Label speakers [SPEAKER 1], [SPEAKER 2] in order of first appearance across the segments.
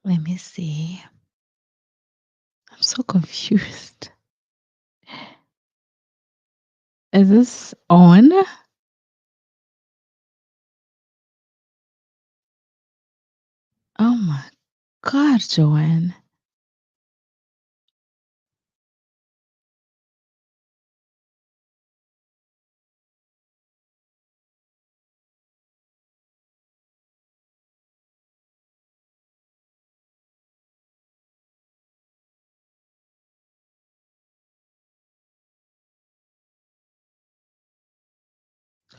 [SPEAKER 1] Let me see. I'm so confused. Is this on? Oh my God, Joanne.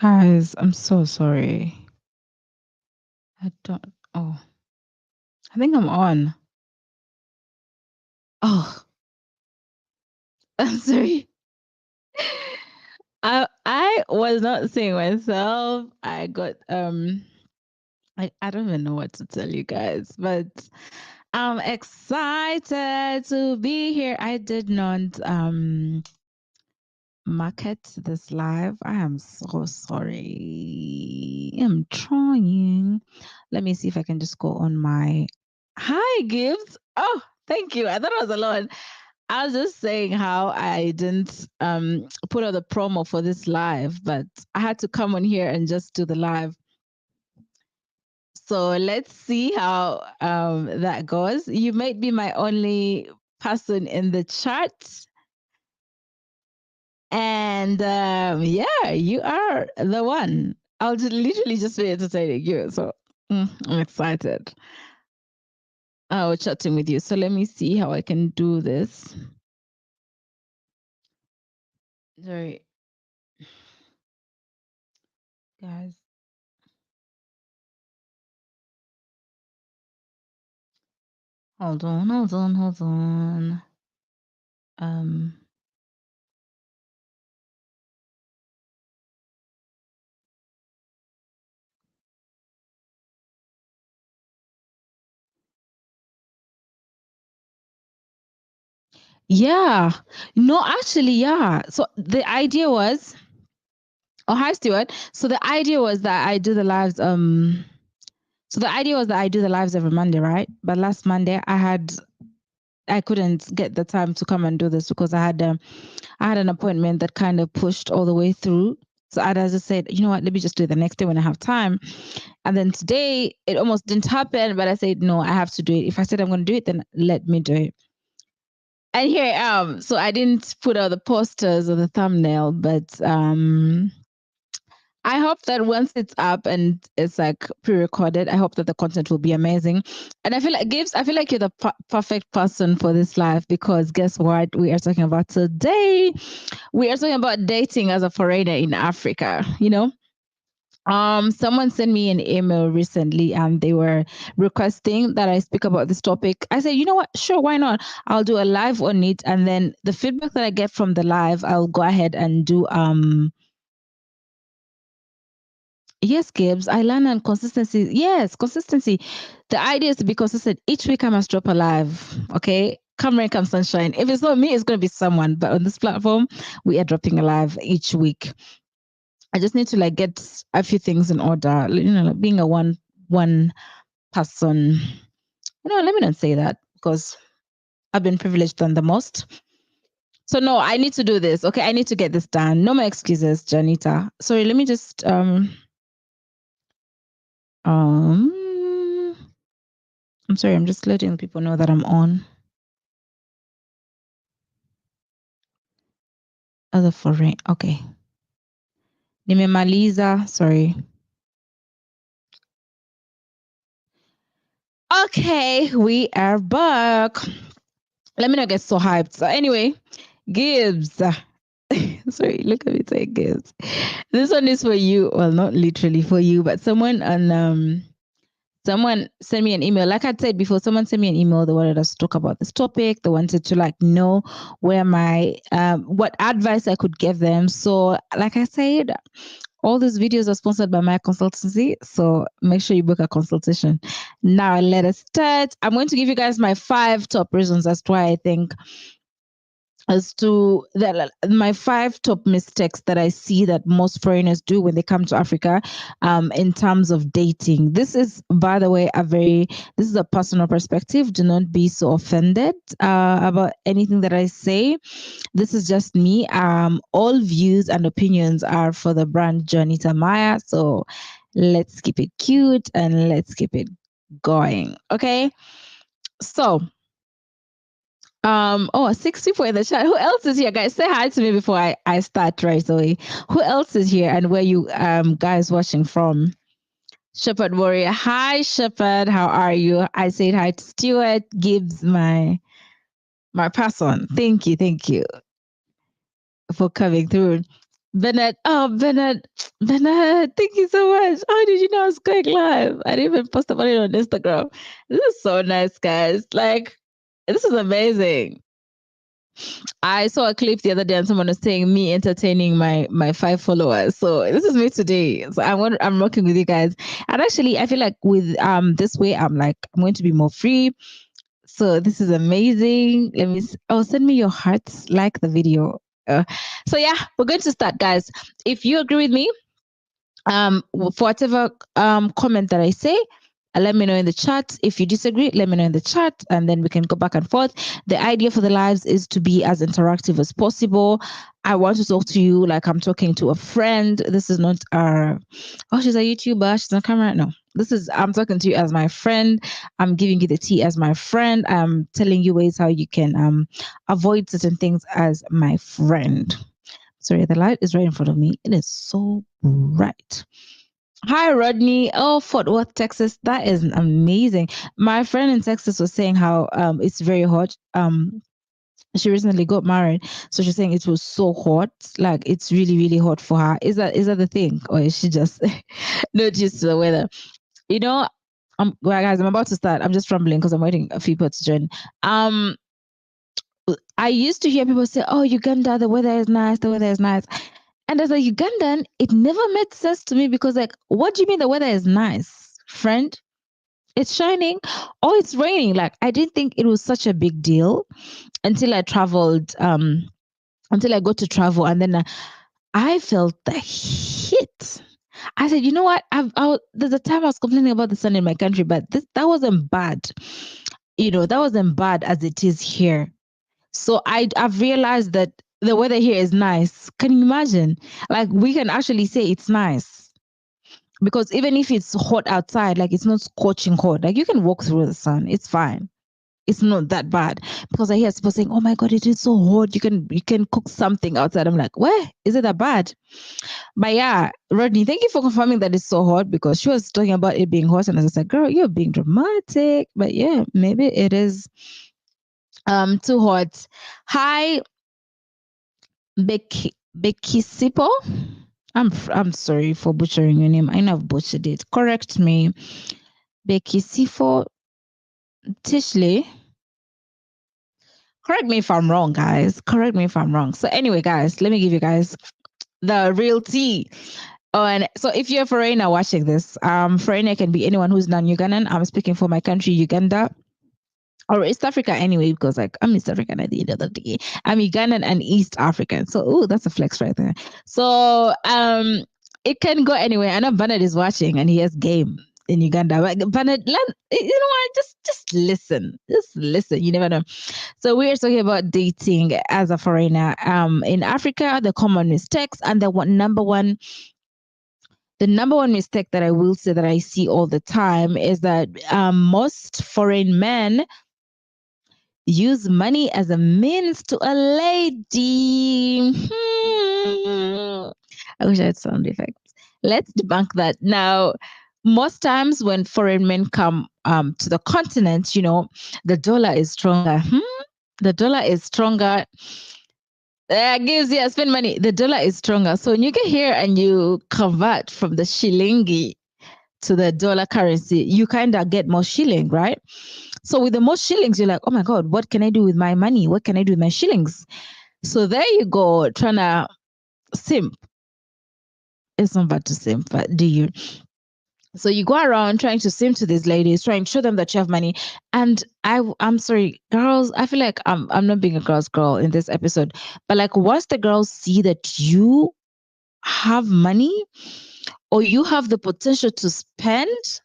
[SPEAKER 1] Guys, I'm so sorry. I don't. Oh, I think I'm on. Oh, I'm sorry. I was not seeing myself. I got I don't even know what to tell you guys, but I'm excited to be here. I did not market this live. I am so sorry. I'm trying. Let me see if I can just go on my hi Gibbs. Oh, thank you. I thought I was alone. I was just saying how I didn't put out the promo for this live, but I had to come on here and just do the live. So let's see how that goes. You might be my only person in the chat. And yeah, you are the one. I'll just literally just be entertaining you. So I'm excited. I was chatting with you. So let me see how I can do this. Sorry, guys. Hold on, hold on, hold on. Um, yeah. No, actually, yeah. So the idea was, oh, hi, Stuart. So the idea was that I do the lives. So the idea was that I do the lives every Monday, right? But last Monday I couldn't get the time to come and do this because I had an appointment that kind of pushed all the way through. So I just said, you know what, let me just do it the next day when I have time. And then today it almost didn't happen, but I said, no, I have to do it. If I said I'm going to do it, then let me do it. And here I am. So I didn't put out the posters or the thumbnail, but I hope that once it's up and it's like pre-recorded, I hope that the content will be amazing. And I feel like Gibbs, I feel like you're the perfect person for this live because guess what? We are talking about today. We are talking about dating as a foreigner in Africa. You know, someone sent me an email recently and they were requesting that I speak about this topic. I said, you know what? Sure, why not? I'll do a live on it, and then the feedback that I get from the live, I'll go ahead and do Yes, Gibbs, I learn on consistency. Yes, consistency. The idea is to be consistent. Each week I must drop a live. Okay. Come rain, come sunshine. If it's not me, it's going to be someone. But on this platform, we are dropping a live each week. I just need to like get a few things in order. You know, like being a one person. You know, let me not say that because I've been privileged than the most. So no, I need to do this. Okay, I need to get this done. No more excuses, Janita. Sorry, let me just um I'm sorry, I'm just letting people know that I'm on. Other foreign. Okay. Nimemaliza. Sorry. Okay, we are back. Let me not get so hyped. So anyway, Gibbs. Sorry, look at me say Gibbs. This one is for you. Well, not literally for you, but someone sent me an email. Like I said before, someone sent me an email. They wanted us to talk about this topic. They wanted to like know where my what advice I could give them. So, like I said, all these videos are sponsored by my consultancy. So make sure you book a consultation. Now let us start. I'm going to give you guys my 5 top reasons as to why I think as to my 5 top mistakes that I see that most foreigners do when they come to Africa, in terms of dating. This is, by the way, this is a personal perspective. Do not be so offended about anything that I say. This is just me. All views and opinions are for the brand Jonita Maya. So let's keep it cute and let's keep it going. Okay. So, 6 people in the chat. Who else is here, guys? Say hi to me before I start right away. Who else is here and where you guys watching from? Shepherd Warrior. Hi, Shepherd. How are you? I said hi to Stuart Gibbs, my person. Thank you for coming through. Bernard, Bernard, thank you so much. How did you know I was going live? I didn't even post about it on Instagram. This is so nice, guys. Like, this is amazing. I saw a clip the other day and someone was saying me entertaining my 5 followers. So this is me today. So I'm working with you guys. And actually I feel like with this way I'm going to be more free. So this is amazing. Let me send me your hearts, like the video. So yeah, we're going to start, guys. If you agree with me, for whatever comment that I say, let me know in the chat. If you disagree, let me know in the chat, and then we can go back and forth. The idea for the lives is to be as interactive as possible. I want to talk to you like I'm talking to a friend. This is not she's a YouTuber, she's on camera. No, I'm talking to you as my friend. I'm giving you the tea as my friend. I'm telling you ways how you can avoid certain things as my friend. Sorry, the light is right in front of me. It is so bright. Hi, Rodney. Oh, Fort Worth, Texas. That is amazing. My friend in Texas was saying how it's very hot. She recently got married, so she's saying it was so hot. Like it's really, really hot for her. Is that the thing, or is she just not used to the weather? You know, well, guys, I'm about to start. I'm just rumbling because I'm waiting a few people to join. I used to hear people say, "Oh, Uganda, the weather is nice. The weather is nice." And as a Ugandan, it never made sense to me because, like, what do you mean the weather is nice, friend? It's shining or it's raining. Like, I didn't think it was such a big deal until I traveled, until I got to travel. And then I felt the heat. I said, you know what? There's a time I was complaining about the sun in my country, but that wasn't bad. That wasn't bad as it is here. So I've realized that the weather here is nice. Can you imagine? Like we can actually say it's nice because even if it's hot outside, like it's not scorching hot. Like you can walk through the sun. It's fine. It's not that bad because I hear people saying, "Oh my God, it is so hot. You can cook something outside." I'm like, "Where is it that bad?" But yeah, Rodney, thank you for confirming that it's so hot because she was talking about it being hot, and I was like, "Girl, you're being dramatic." But yeah, maybe it is too hot. Hi, Becky Sipo. I'm sorry for butchering your name. I know I've butchered it. Correct me. Becky Sifo Tishley. Correct me if I'm wrong, guys. Correct me if I'm wrong. So anyway, guys, let me give you guys the real tea. Oh, and so if you're a foreigner watching this, foreigner can be anyone who's non-Ugandan. I'm speaking for my country, Uganda. Or East Africa anyway, because like I'm East African at the end of the day. I'm Ugandan and East African. So that's a flex right there. So it can go anywhere. I know Bernard is watching and he has game in Uganda. But Bernard, you know what? Just listen. Just listen. You never know. So we're talking about dating as a foreigner. In Africa, the common mistakes and the number one mistake that I will say that I see all the time is that most foreign men use money as a means to a lady. I wish I had sound effects. Let's debunk that. Now, most times when foreign men come to the continent, the dollar is stronger. The dollar is stronger. Spend money. The dollar is stronger. So when you get here and you convert from the shilingi to the dollar currency, you kind of get more shilling, right? So with the most shillings, you're like, oh my God, what can I do with my money? What can I do with my shillings? So there you go, trying to simp. It's not bad to simp, but do you? So you go around trying to sim to these ladies, trying to show them that you have money. And I'm sorry, girls, I feel like I'm not being a girl's girl in this episode, but like once the girls see that you have money or you have the potential to spend,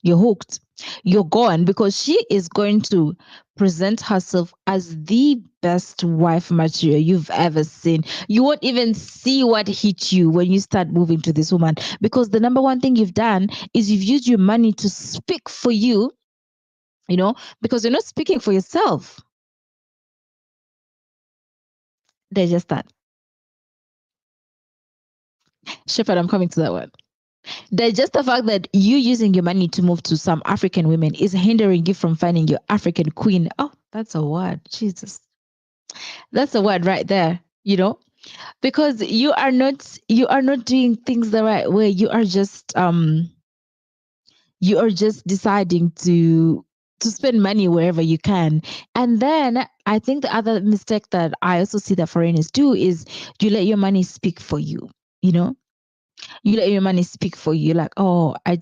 [SPEAKER 1] you're hooked. You're gone because she is going to present herself as the best wife material you've ever seen. You won't even see what hit you when you start moving to this woman because the number one thing you've done is you've used your money to speak for you, because you're not speaking for yourself. There's just that. Shepherd, I'm coming to that one. There's just the fact that you using your money to move to some African women is hindering you from finding your African queen. Oh, that's a word. Jesus. That's a word right there, because you are not doing things the right way. You are just deciding to spend money wherever you can. And then I think the other mistake that I also see that foreigners do is you let your money speak for you, you know? You let your money speak for you, like, oh, I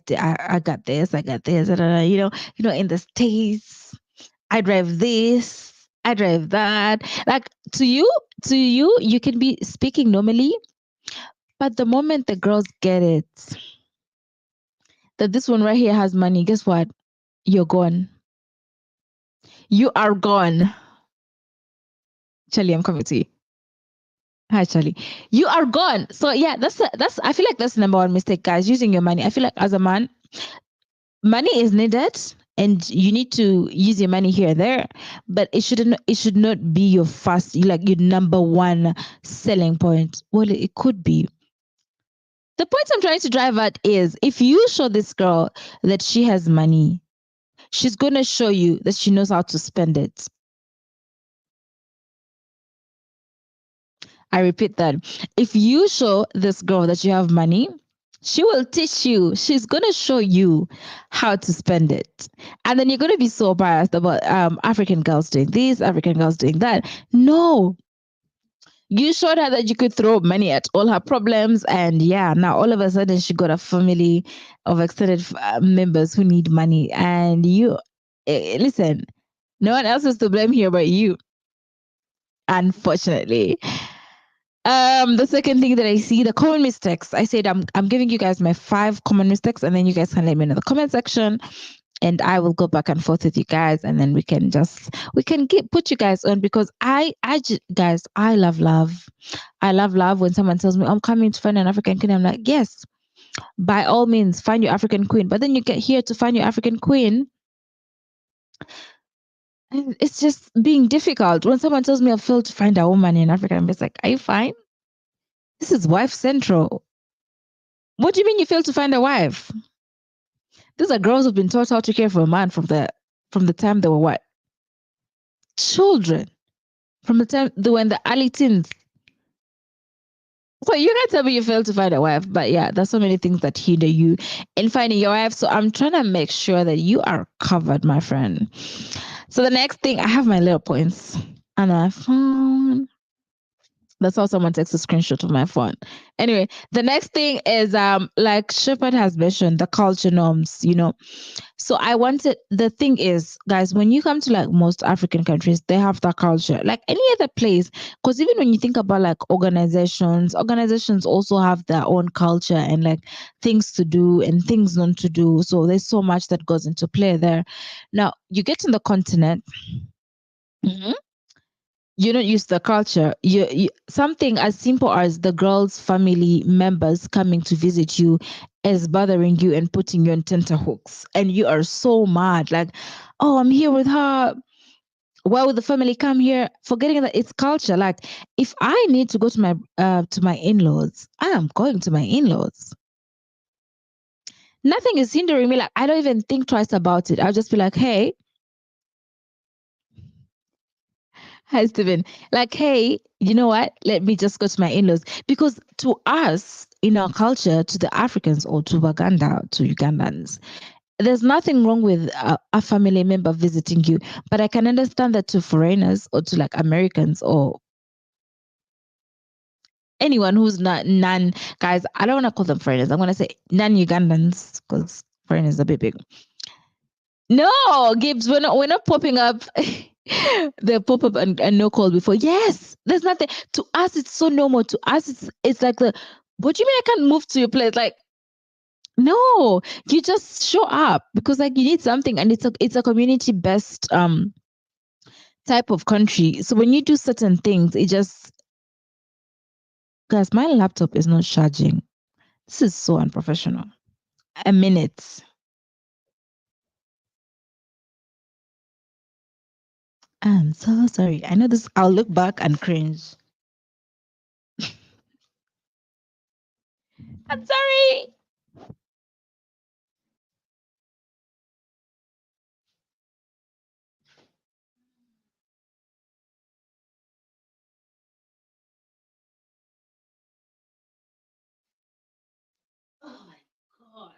[SPEAKER 1] got this, I got this, in the States, I drive this, I drive that. Like you can be speaking normally, but the moment the girls get it, that this one right here has money, guess what? You're gone. You are gone. Charlie, I'm coming to you. Hi, Charlie. You are gone. So yeah, that's I feel like that's the number one mistake, guys, using your money. I feel like as a man, money is needed and you need to use your money here and there, but it should not be your first, like your number one selling point. Well, it could be. The point I'm trying to drive at is if you show this girl that she has money, she's going to show you that she knows how to spend it. I repeat that. If you show this girl that you have money, she will teach you. She's going to show you how to spend it. And then you're going to be so biased about African girls doing this, African girls doing that. No, you showed her that you could throw money at all her problems. And yeah, now all of a sudden she got a family of extended members who need money. And listen, no one else is to blame here but you, unfortunately. The second thing that I see, the common mistakes. I said I'm giving you guys my 5 common mistakes, and then you guys can let me know in the comment section, and I will go back and forth with you guys, and then we can put you guys on because guys, I love love. I love love. When someone tells me I'm coming to find an African queen, I'm like, yes, by all means, find your African queen. But then you get here to find your African queen, and it's just being difficult. When someone tells me I failed to find a woman in Africa, I'm just like, are you fine? This is wife central. What do you mean you failed to find a wife? These are girls who've been taught how to care for a man from the time they were what? Children. From the time they were in the early teens. So you can tell me you failed to find a wife, but yeah, there's so many things that hinder you in finding your wife. So I'm trying to make sure that you are covered, my friend. So the next thing, I have my little points on my phone. That's how someone takes a screenshot of my phone. Anyway, the next thing is like Shepard has mentioned, the culture norms, So the thing is, guys, when you come to like most African countries, they have that culture. Like any other place, because even when you think about like organizations also have their own culture and like things to do and things not to do. So there's so much that goes into play there. Now you get in the continent. Mhm. You don't use the culture. Something as simple as the girl's family members coming to visit you is bothering you and putting you on tenterhooks, and you are so mad. Like, oh, I'm here with her. Why would the family come here? Forgetting that it's culture. Like, if I need to go to my in-laws, I am going to my in-laws. Nothing is hindering me. Like, I don't even think twice about it. I'll just be like, hey, hi, Stephen. Like, hey, you know what? Let me just go to my in-laws. Because to us, in our culture, to the Africans or to Ugandans, there's nothing wrong with a family member visiting you. But I can understand that to foreigners or to like Americans or anyone who's not non guys, I don't want to call them foreigners. I'm gonna say non-Ugandans because foreigners are a bit big. No, Gibbs, we're not popping up the pop-up and no call before. Yes, there's nothing to us, it's so normal. To us, it's like the what do you mean I can't move to your place? Like, no, you just show up because like you need something and it's a community based type of country. So when you do certain things, it just guys, my laptop is not charging. This is so unprofessional. A minute. I'm so sorry. I know this. I'll look back and cringe. I'm sorry. Oh my God.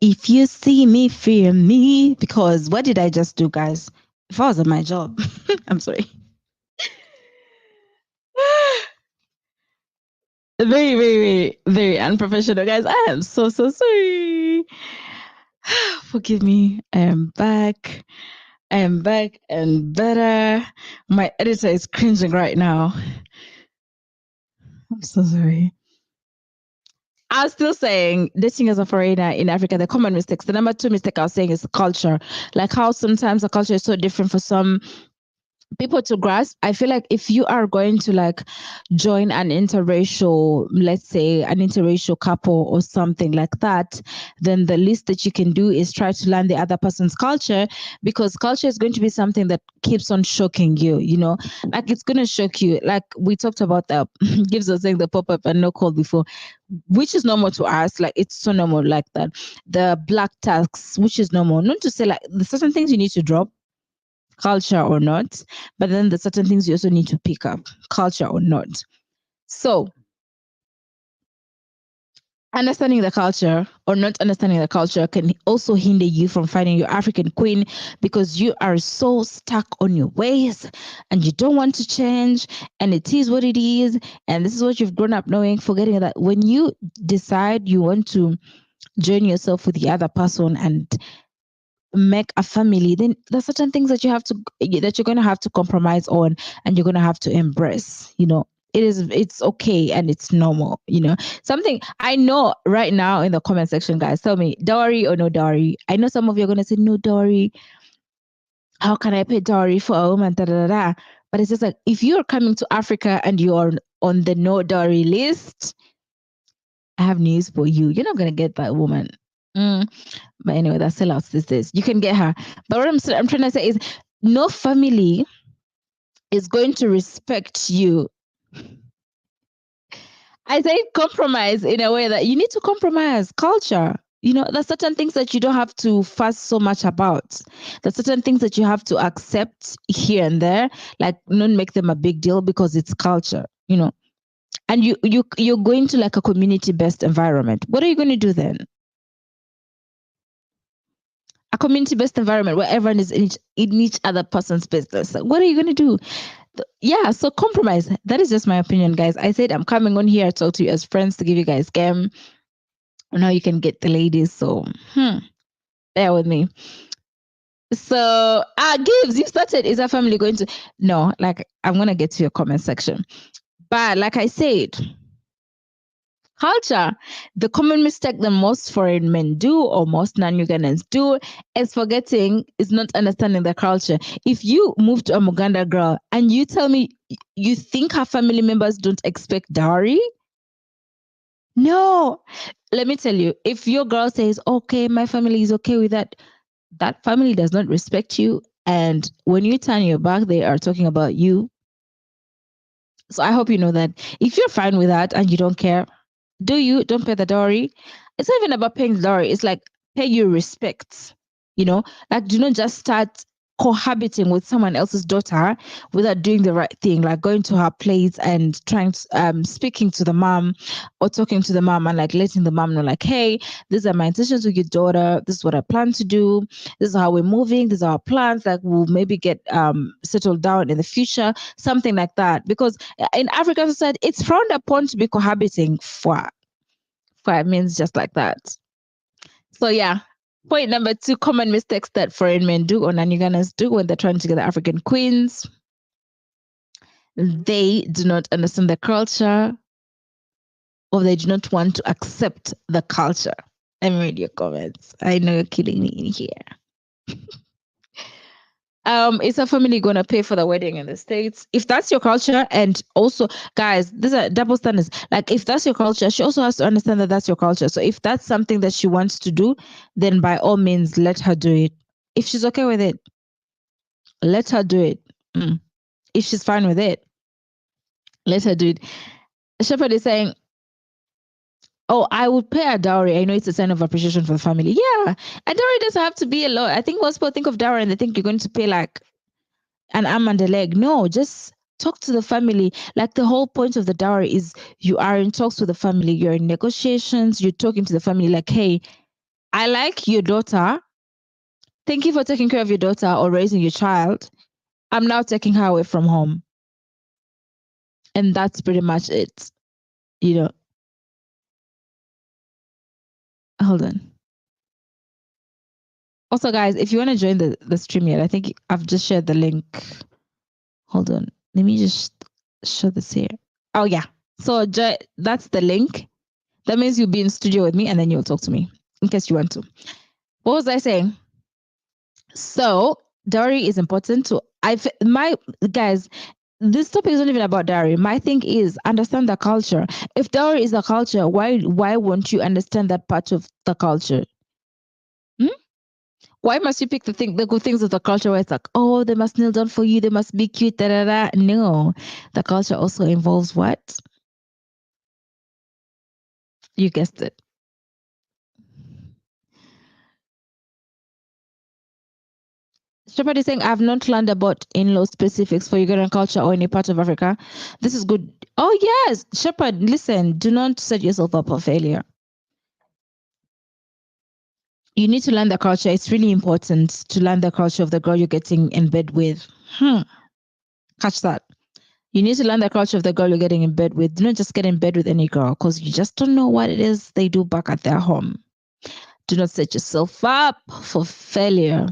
[SPEAKER 1] If you see me, fear me. Because what did I just do, guys? If I was at my job, I'm sorry. Very, very, very, very unprofessional, guys. I am so, so sorry. Forgive me. I am back. I am back and better. My editor is cringing right now. I'm so sorry. I was still saying dating as a foreigner in Africa, the common mistakes. The number two mistake I was saying is culture. Like how sometimes the culture is so different for some people to grasp. I feel like if you are going to like join an interracial, let's say an interracial couple or something like that, then the least that you can do is try to learn the other person's culture, because culture is going to be something that keeps on shocking you, you know, like it's going to shock you. Like we talked about the gives us saying the pop-up and no call before, which is normal to us. Like it's so normal like that. The black tax, which is normal. Not to say like the certain things you need to drop, culture or not, but then the certain things you also need to pick up, culture or not. So understanding the culture or not understanding the culture can also hinder you from finding your African queen, because you are so stuck on your ways and you don't want to change, and it is what it is, and this is what you've grown up knowing, forgetting that when you decide you want to join yourself with the other person and make a family, then there's certain things that you're going to have to compromise on, and you're going to have to embrace, you know. It's okay and it's normal, you know. Something I know right now in the comment section, guys, tell me, dowry or no dowry? I know some of you are going to say no dowry. How can I pay dowry for a woman? Da, da, da, da. But it's just like, if you're coming to Africa and you're on the no dowry list, I have news for you. You're not going to get that woman. Mm. But anyway, that's sellouts these days. You can get her. But what I'm trying to say is, no family is going to respect you. I say compromise in a way that you need to compromise culture. You know, there's certain things that you don't have to fuss so much about. There's certain things that you have to accept here and there, like not make them a big deal because it's culture, you know. And you're going to like a community based environment. What are you going to do then? A community based environment where everyone is in each other person's business. What are you going to do? Yeah, so compromise. That is just my opinion, guys. I said I'm coming on here to talk to you as friends, to give you guys game. Now you can get the ladies. So bear with me. So Gibbs, you started. Is our family going to? No, like I'm gonna get to your comment section. But like I said, culture, the common mistake that most foreign men do or most non-Ugandans do is forgetting, is not understanding the culture. If you move to a Muganda girl and you tell me you think her family members don't expect dowry, no. Let me tell you, if your girl says, okay, my family is okay with that, that family does not respect you. And when you turn your back, they are talking about you. So I hope you know that if you're fine with that and you don't care, don't pay the dowry. It's not even about paying the dowry. It's like pay your respects. You know, like do not just start cohabiting with someone else's daughter without doing the right thing, like going to her place and trying to speaking to the mom or talking to the mom and like letting the mom know, like, hey, these are my intentions with your daughter, this is what I plan to do, this is how we're moving, these are our plans, like we'll maybe get settled down in the future, something like that. Because in African society it's frowned upon to be cohabiting for means just like that. So yeah, point number 2, common mistakes that foreign men do or non-Ugandans do when they're trying to get the African queens. They do not understand the culture, or they do not want to accept the culture. I'm read your comments. I know you're killing me in here. Is a family gonna pay for the wedding in the States? If that's your culture, and also, guys, these are double standards. Like, if that's your culture, she also has to understand that that's your culture. So if that's something that she wants to do, then by all means, let her do it. If she's okay with it, let her do it. If she's fine with it, let her do it. Shepherd is saying, oh, I would pay a dowry. I know it's a sign of appreciation for the family. Yeah, a dowry doesn't have to be a lot. I think most people think of dowry and they think you're going to pay like an arm and a leg. No, just talk to the family. Like, the whole point of the dowry is you are in talks with the family. You're in negotiations. You're talking to the family like, hey, I like your daughter. Thank you for taking care of your daughter or raising your child. I'm now taking her away from home. And that's pretty much it. You know. Hold on. Also, guys, if you want to join the stream yet, I think I've just shared the link. Hold on. Let me just show this here. Oh, yeah. So that's the link. That means you'll be in studio with me and then you'll talk to me in case you want to. What was I saying? So dowry is important to my guys. This topic is not even about dowry. My thing is understand the culture. If dowry is a culture, why won't you understand that part of the culture? Why must you pick the good things of the culture where it's like, oh, they must kneel down for you, they must be cute, da da da? No, the culture also involves what? You guessed it. Shepard is saying, I've not learned about in-law specifics for Ugandan culture or any part of Africa. This is good. Oh, yes. Shepard, listen, do not set yourself up for failure. You need to learn the culture. It's really important to learn the culture of the girl you're getting in bed with. Catch that. You need to learn the culture of the girl you're getting in bed with. Do not just get in bed with any girl because you just don't know what it is they do back at their home. Do not set yourself up for failure.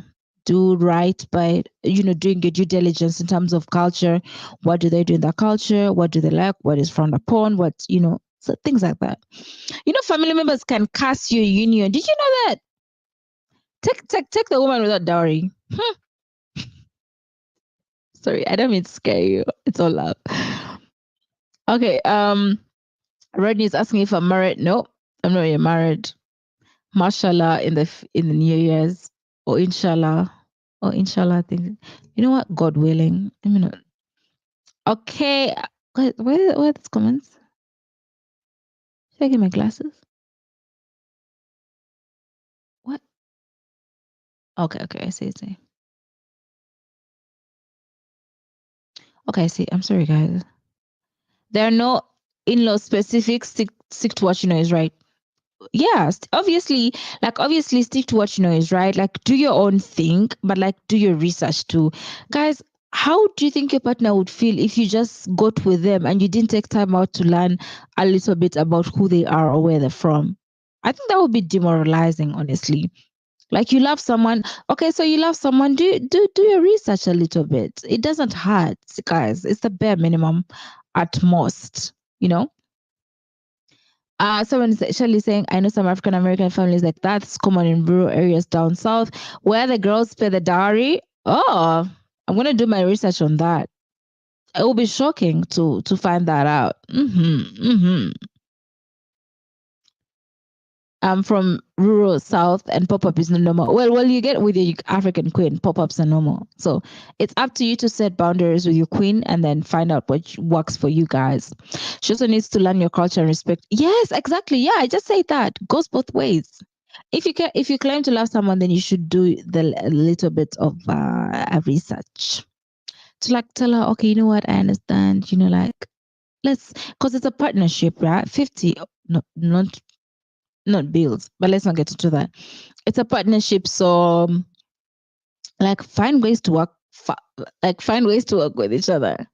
[SPEAKER 1] Do right by, doing your due diligence in terms of culture. What do they do in that culture? What do they like? What is frowned upon? So things like that. Family members can cast you a union. Did you know that? Take the woman without dowry. Sorry, I don't mean to scare you. It's all love. Okay. Rodney is asking if I'm married. No, I'm not yet married. Mashallah in the New Year's, or inshallah, I think. You know what? God willing. Let me know. Okay. Where are these comments? Should I get my glasses? What? Okay. I see. Okay, I see. I'm sorry, guys. There are no in-law specific. Stick to what you know is right. Yes, obviously stick to what you know is right. Like, do your own thing, but like do your research too. Guys, how do you think your partner would feel if you just got with them and you didn't take time out to learn a little bit about who they are or where they're from? I think that would be demoralizing, honestly. Like, you love someone. Okay, so you love someone, do your research a little bit. It doesn't hurt, guys. It's the bare minimum at most, Someone is actually saying, I know some African American families like that. It's common in rural areas down south where the girls pay the dowry. Oh, I'm gonna do my research on that. It will be shocking to find that out. I'm from rural south, and pop-up is not normal. Well, you get with your African queen, pop-ups are normal. So it's up to you to set boundaries with your queen and then find out what works for you guys. She also needs to learn your culture and respect. Yes, exactly. Yeah, I just say that. Goes both ways. if you claim to love someone, then you should do a little bit of research to like tell her, okay, you know what, I understand, like let's, because it's a partnership, right? 50, no, not bills, but let's not get into that. It's a partnership, so like find ways to work, find ways to work with each other.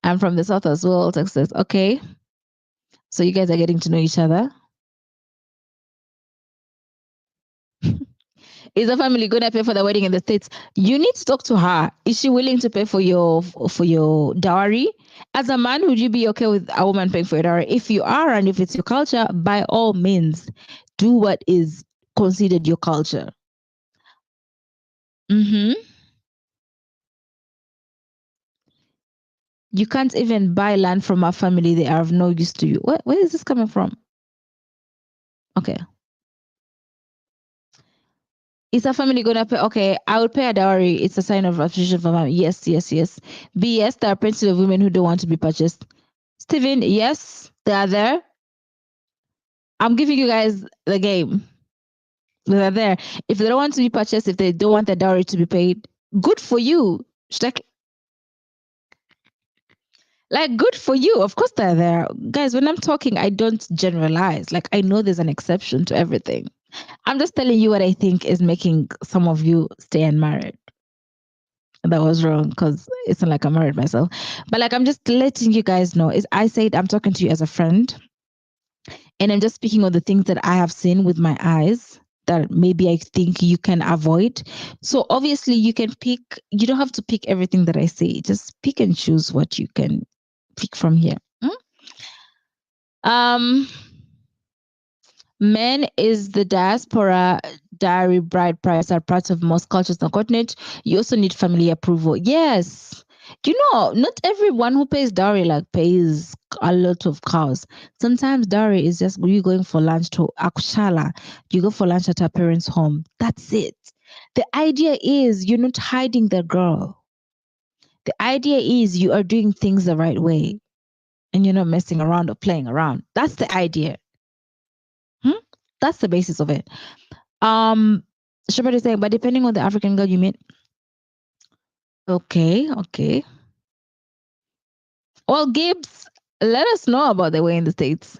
[SPEAKER 1] I'm from the south as well, Texas. Okay, so you guys are getting to know each other. Is the family gonna pay for the wedding in the States? You need to talk to her. Is she willing to pay for your dowry? As a man, would you be okay with a woman paying for your dowry? If you are, and if it's your culture, by all means, do what is considered your culture. Mm-hmm. You can't even buy land from a family they are of no use to you. Where is this coming from? Okay. Is a family gonna pay? Okay, I would pay a dowry. It's a sign of appreciation for family. Yes, yes, yes. B, yes, there are plenty of women who don't want to be purchased. Steven, yes, they are there. I'm giving you guys the game. They're there. If they don't want to be purchased, if they don't want the dowry to be paid, good for you. Like, good for you. Of course, they're there. Guys, when I'm talking, I don't generalize. Like, I know there's an exception to everything. I'm just telling you what I think is making some of you stay unmarried. That was wrong because it's not like I'm married myself. But like, I'm just letting you guys know. Is I said I'm talking to you as a friend, and I'm just speaking of the things that I have seen with my eyes that maybe I think you can avoid. So obviously, you can pick. You don't have to pick everything that I say. Just pick and choose what you can pick from here. Um, Men is the diaspora dowry bride price are part of most cultures on the continent. You also need family approval. Yes. Not everyone who pays dowry like pays a lot of cows. Sometimes dowry is just you going for lunch to Akushala. You go for lunch at her parents' home. That's it. The idea is you're not hiding the girl. The idea is you are doing things the right way and you're not messing around or playing around. That's the idea. That's the basis of it. Shepard is saying, but depending on the African girl you meet. Okay, okay. Well, Gibbs, let us know about the way in the States.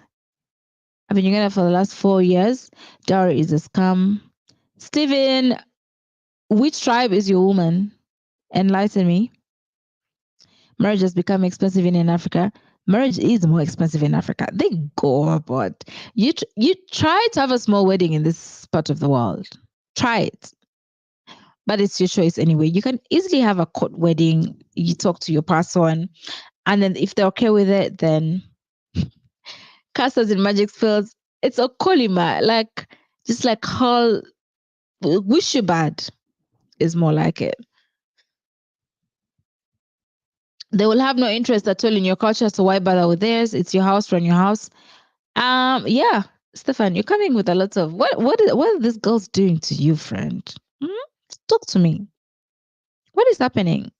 [SPEAKER 1] I've been together for the last 4 years. Dowry is a scam. Steven, which tribe is your woman? Enlighten me. Marriage has become expensive in Africa. Marriage is more expensive in Africa. They go about. You try to have a small wedding in this part of the world. Try it. But it's your choice anyway. You can easily have a court wedding. You talk to your person, and then if they're okay with it, then casters in magic spells. It's a kolima, like just like how wish you bad is more like it. They will have no interest at all in your culture, so why bother with theirs? It's your house, run your house. Yeah, Stefan, you're coming with a lot of what are these girls doing to you, friend? Talk to me. What is happening?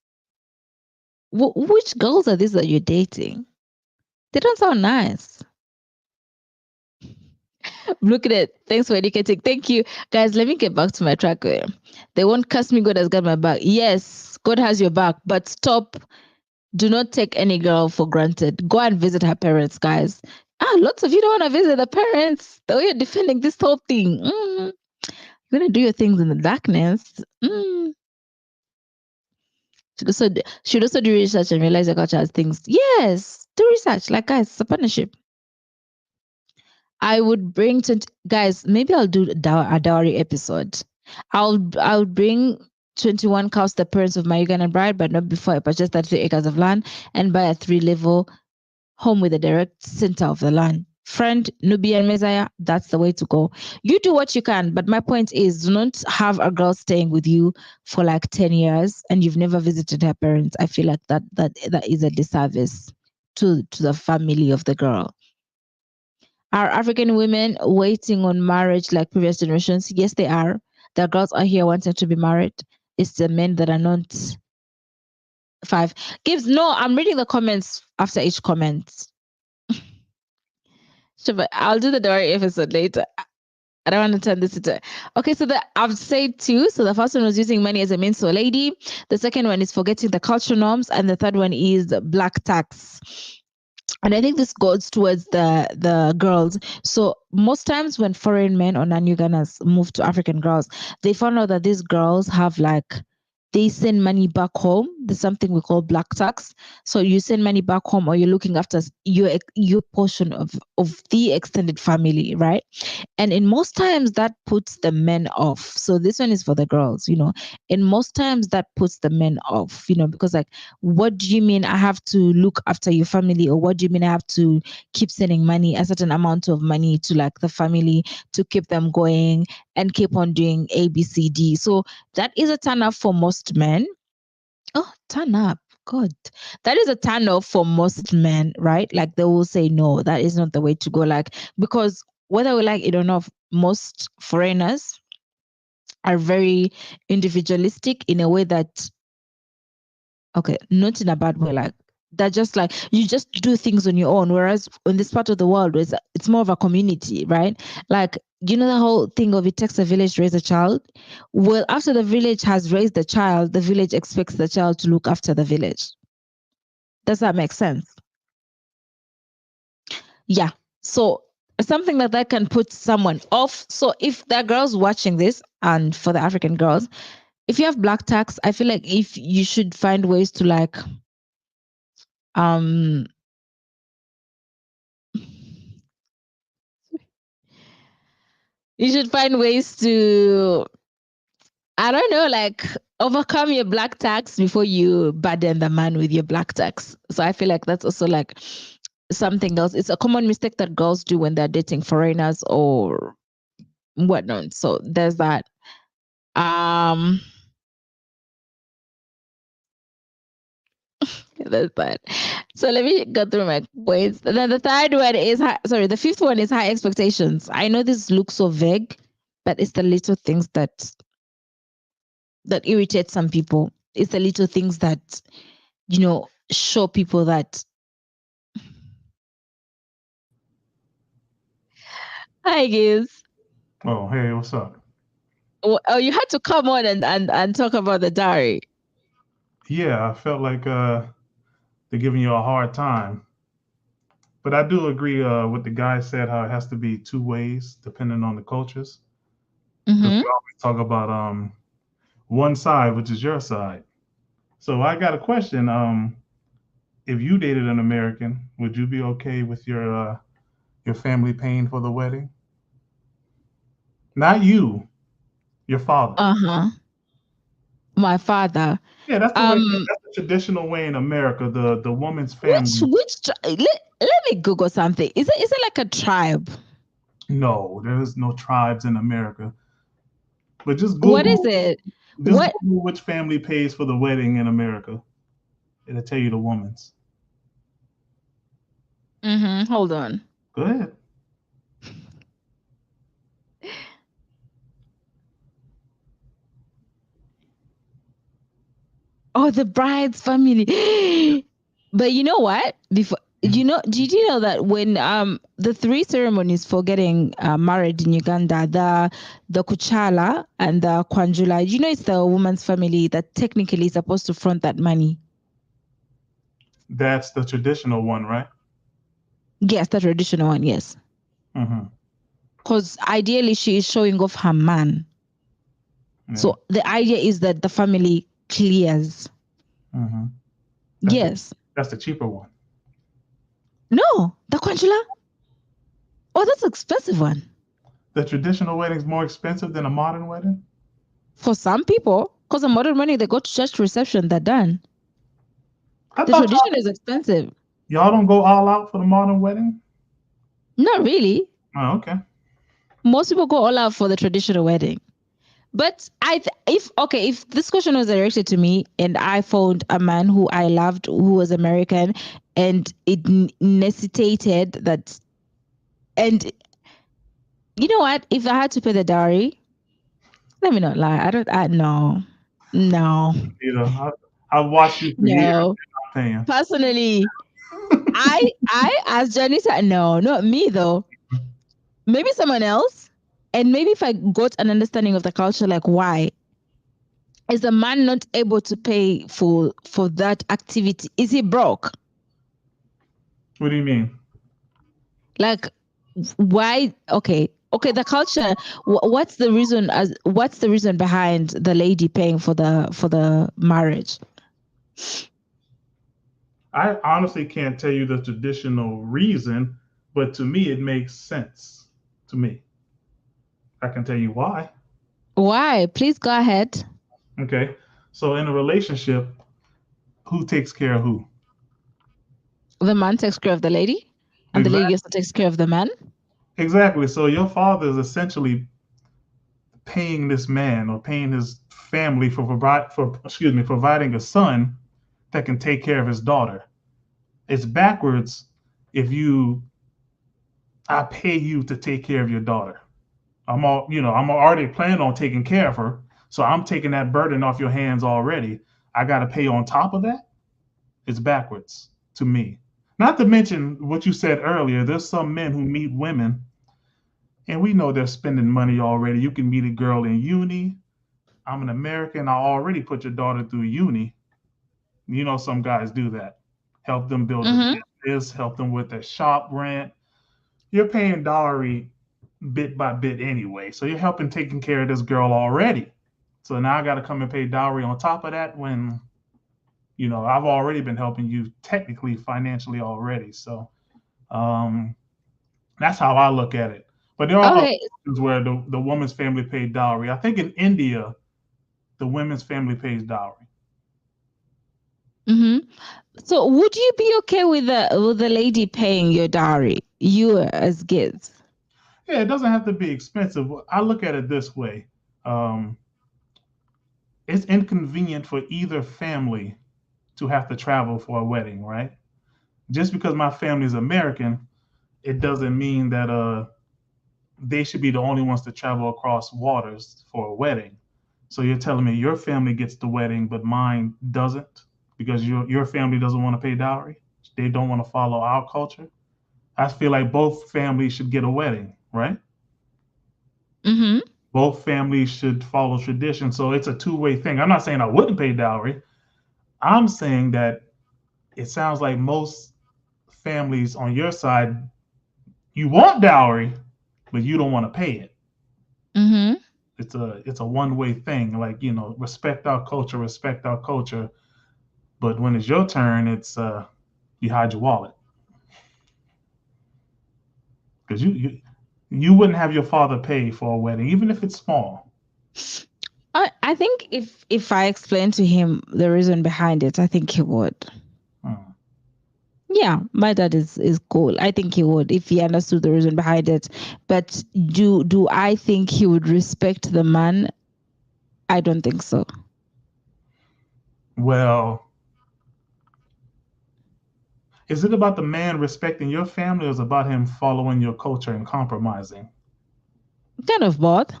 [SPEAKER 1] Which girls are these that you're dating? They don't sound nice. Look at it. Thanks for educating. Thank you. Guys, let me get back to my track. They won't curse me. God has got my back. Yes, God has your back. But stop. Do not take any girl for granted. Go and visit her parents, guys. Lots of you don't want to visit the parents. The way you're defending this whole thing. You're going to do your things in the darkness. Should also do research and realize your culture has things. Yes, do research. Like, guys, it's a partnership. I would bring to guys. Maybe I'll do a dowry episode. I'll bring 21 cows to the parents of my Ugandan bride, but not before I purchase 33 acres of land and buy a 3-level home with a direct center of the land. Friend, Nubian Messiah, that's the way to go. You do what you can, but my point is do not have a girl staying with you for like 10 years and you've never visited her parents. I feel like that is a disservice to the family of the girl. Are African women waiting on marriage like previous generations? Yes, they are. The girls are here wanting to be married. It's the men that are not. 5 Gibbs. No, I'm reading the comments after each comment. Sure, but I'll do the Dory episode later. I don't want to turn this into. Okay, so I've said two. So the first one was using money as a means to a lady. The second one is forgetting the cultural norms, and the third one is black tax. And I think this goes towards the girls. So most times when foreign men or non-Ugandans move to African girls, they found out that these girls have like they send money back home. There's something we call black tax. So you send money back home, or you're looking after your portion of the extended family, right? And in most times that puts the men off. So this one is for the girls, and most times that puts the men off, because like, what do you mean I have to look after your family? Or what do you mean I have to keep sending money, a certain amount of money to like the family to keep them going and keep on doing ABCD? So that is a turn up for most men. Oh, turn up. God, that is a turn off for most men, right? Like they will say, no, that is not the way to go. Like, because whether we like it or not, most foreigners are very individualistic in a way that, okay, not in a bad way, like they're just like you just do things on your own. Whereas in this part of the world, it's more of a community, right? Like, the whole thing of it takes a village to raise a child. Well, after the village has raised the child, the village expects the child to look after the village. Does that make sense? Yeah. So something like that can put someone off. So if there are girls watching this, and for the African girls, if you have black tax, I feel like if you should find ways to like um you should find ways to, I don't know, like overcome your black tax before you burden the man with your black tax. So I feel like that's also like something else. It's a common mistake that girls do when they're dating foreigners or whatnot. So there's that. Um That's bad. So let me go through my points. Then the third one is the fifth one is high expectations. I know this looks so vague, but it's the little things that irritate some people. It's the little things that show people that. Hi guys.
[SPEAKER 2] Oh, hey, what's up?
[SPEAKER 1] Oh, you had to come on and talk about the diary.
[SPEAKER 2] Yeah, I felt like they're giving you a hard time, but I do agree with the guy said how it has to be two ways depending on the cultures, because
[SPEAKER 1] Mm-hmm.
[SPEAKER 2] we always talk about one side, which is your side. So I got a question. If you dated an American, would you be okay with your family paying for the wedding? Not you, your father.
[SPEAKER 1] Uh-huh. My father.
[SPEAKER 2] Yeah, that's the way.
[SPEAKER 1] Um,
[SPEAKER 2] That's the traditional way in America. The woman's
[SPEAKER 1] which
[SPEAKER 2] family.
[SPEAKER 1] let me Google something. Is it like a tribe?
[SPEAKER 2] No, there's no tribes in America. But
[SPEAKER 1] What is it?
[SPEAKER 2] Just
[SPEAKER 1] What?
[SPEAKER 2] Google which family pays for the wedding in America. It'll tell you the woman's.
[SPEAKER 1] Mm-hmm. Hold on.
[SPEAKER 2] Go ahead.
[SPEAKER 1] Oh, the bride's family. But you know what? Before did you know that when the three ceremonies for getting married in Uganda, the Kuchala and the Kwanjula, it's the woman's family that technically is supposed to front that money.
[SPEAKER 2] That's the traditional one, right?
[SPEAKER 1] Yes, the traditional one, yes.
[SPEAKER 2] Mm-hmm.
[SPEAKER 1] Because ideally she is showing off her man.
[SPEAKER 2] Yeah.
[SPEAKER 1] So the idea is that the family clears.
[SPEAKER 2] Mm-hmm. That's the
[SPEAKER 1] Yes.
[SPEAKER 2] that's the cheaper one.
[SPEAKER 1] No, the Kwanjula. Oh, that's an expensive one.
[SPEAKER 2] The traditional wedding's more expensive than a modern wedding.
[SPEAKER 1] For some people, because a modern wedding, they go to church reception, they're done.
[SPEAKER 2] I
[SPEAKER 1] The
[SPEAKER 2] thought
[SPEAKER 1] tradition is expensive.
[SPEAKER 2] y'all don't go all out for the modern wedding.
[SPEAKER 1] Not really.
[SPEAKER 2] Oh, okay.
[SPEAKER 1] Most people go all out for the traditional wedding. But if this question was directed to me and I found a man who I loved who was American and it necessitated that, and you know what? If I had to pay the dowry, let me not lie. No, no,
[SPEAKER 2] You know, I've watched you for years.
[SPEAKER 1] no.
[SPEAKER 2] You're not paying.
[SPEAKER 1] Personally, I as Johnny said, no, not me though. Maybe someone else. and maybe if I got an understanding of the culture, like why is the man not able to pay for that activity? Is he broke?
[SPEAKER 2] What do you mean?
[SPEAKER 1] Like why? Okay, the culture. What's the reason? What's the reason behind the lady paying for the marriage?
[SPEAKER 2] I honestly can't tell you the traditional reason, but to me, it makes sense to me. I can tell you why.
[SPEAKER 1] Why? Please go ahead.
[SPEAKER 2] Okay. So in a relationship, who takes care of who?
[SPEAKER 1] The man takes care of the lady, and the lady
[SPEAKER 2] Exactly.
[SPEAKER 1] also takes care of the man.
[SPEAKER 2] Exactly. So your father is essentially paying this man or paying his family providing a son that can take care of his daughter. It's backwards if you I pay you to take care of your daughter. I'm already planning on taking care of her. So I'm taking that burden off your hands already. I got to pay on top of that. It's backwards to me. Not to mention what you said earlier. There's some men who meet women, and we know they're spending money already. You can meet a girl in uni. I'm an American. I already put your daughter through uni. You know, some guys do that. Help them build a
[SPEAKER 1] Mm-hmm.
[SPEAKER 2] business, help them with their shop rent. You're paying dowry bit by bit anyway. So you're helping taking care of this girl already. So now I got to come and pay dowry on top of that when, I've already been helping you technically financially already. So um, that's how I look at it. But there are other
[SPEAKER 1] Okay.
[SPEAKER 2] cultures where the woman's family paid dowry. I think in India, the women's family pays dowry.
[SPEAKER 1] Mm-hmm. So would you be okay with the lady paying your dowry, you as kids?
[SPEAKER 2] Yeah, it doesn't have to be expensive. I look at it this way. Um, it's inconvenient for either family to have to travel for a wedding, right? Just because my family is American, it doesn't mean that they should be the only ones to travel across waters for a wedding. So you're telling me your family gets the wedding, but mine doesn't because your family doesn't want to pay dowry. They don't want to follow our culture. I feel like both families should get a wedding, right?
[SPEAKER 1] Mm-hmm.
[SPEAKER 2] Both families should follow tradition. So it's a two-way thing. I'm not saying I wouldn't pay dowry. I'm saying that it sounds like most families on your side, you want dowry, but you don't want to pay it.
[SPEAKER 1] Mm-hmm.
[SPEAKER 2] It's a one-way thing. Like, respect our culture. But when it's your turn, it's you hide your wallet. Because you wouldn't have your father pay for a wedding, even if it's small.
[SPEAKER 1] I think if I explained to him the reason behind it, I think he would.
[SPEAKER 2] Hmm.
[SPEAKER 1] Yeah, my dad is cool. I think he would if he understood the reason behind it. But do I think he would respect the man? I don't think so.
[SPEAKER 2] Well, is it about the man respecting your family or is it about him following your culture and compromising?
[SPEAKER 1] Kind of both.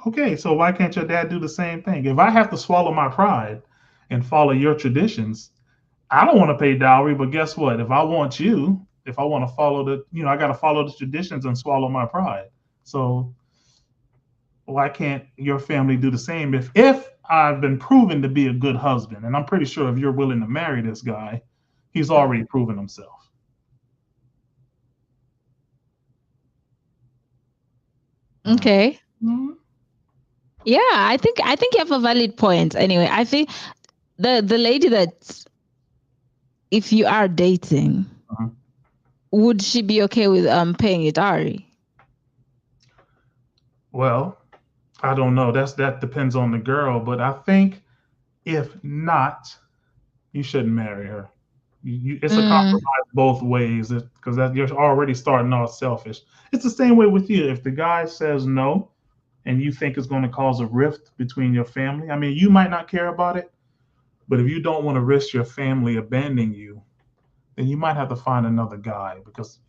[SPEAKER 2] Okay, so why can't your dad do the same thing? If I have to swallow my pride and follow your traditions, I don't want to pay dowry, but guess what? If I want to follow I got to follow the traditions and swallow my pride. So why can't your family do the same if I've been proven to be a good husband? And I'm pretty sure if you're willing to marry this guy, he's already proven himself.
[SPEAKER 1] Okay.
[SPEAKER 2] Mhm.
[SPEAKER 1] Yeah, I think you have a valid point. Anyway, I think the lady that if you are dating,
[SPEAKER 2] Mhm.
[SPEAKER 1] would she be okay with paying a dowry?
[SPEAKER 2] Well, I don't know. That depends on the girl, but I think if not, you shouldn't marry her. It's a
[SPEAKER 1] Mm,
[SPEAKER 2] compromise both ways because you're already starting off selfish. It's the same way with you. If the guy says no and you think it's going to cause a rift between your family, I mean, you might not care about it, but if you don't want to risk your family abandoning you, then you might have to find another guy because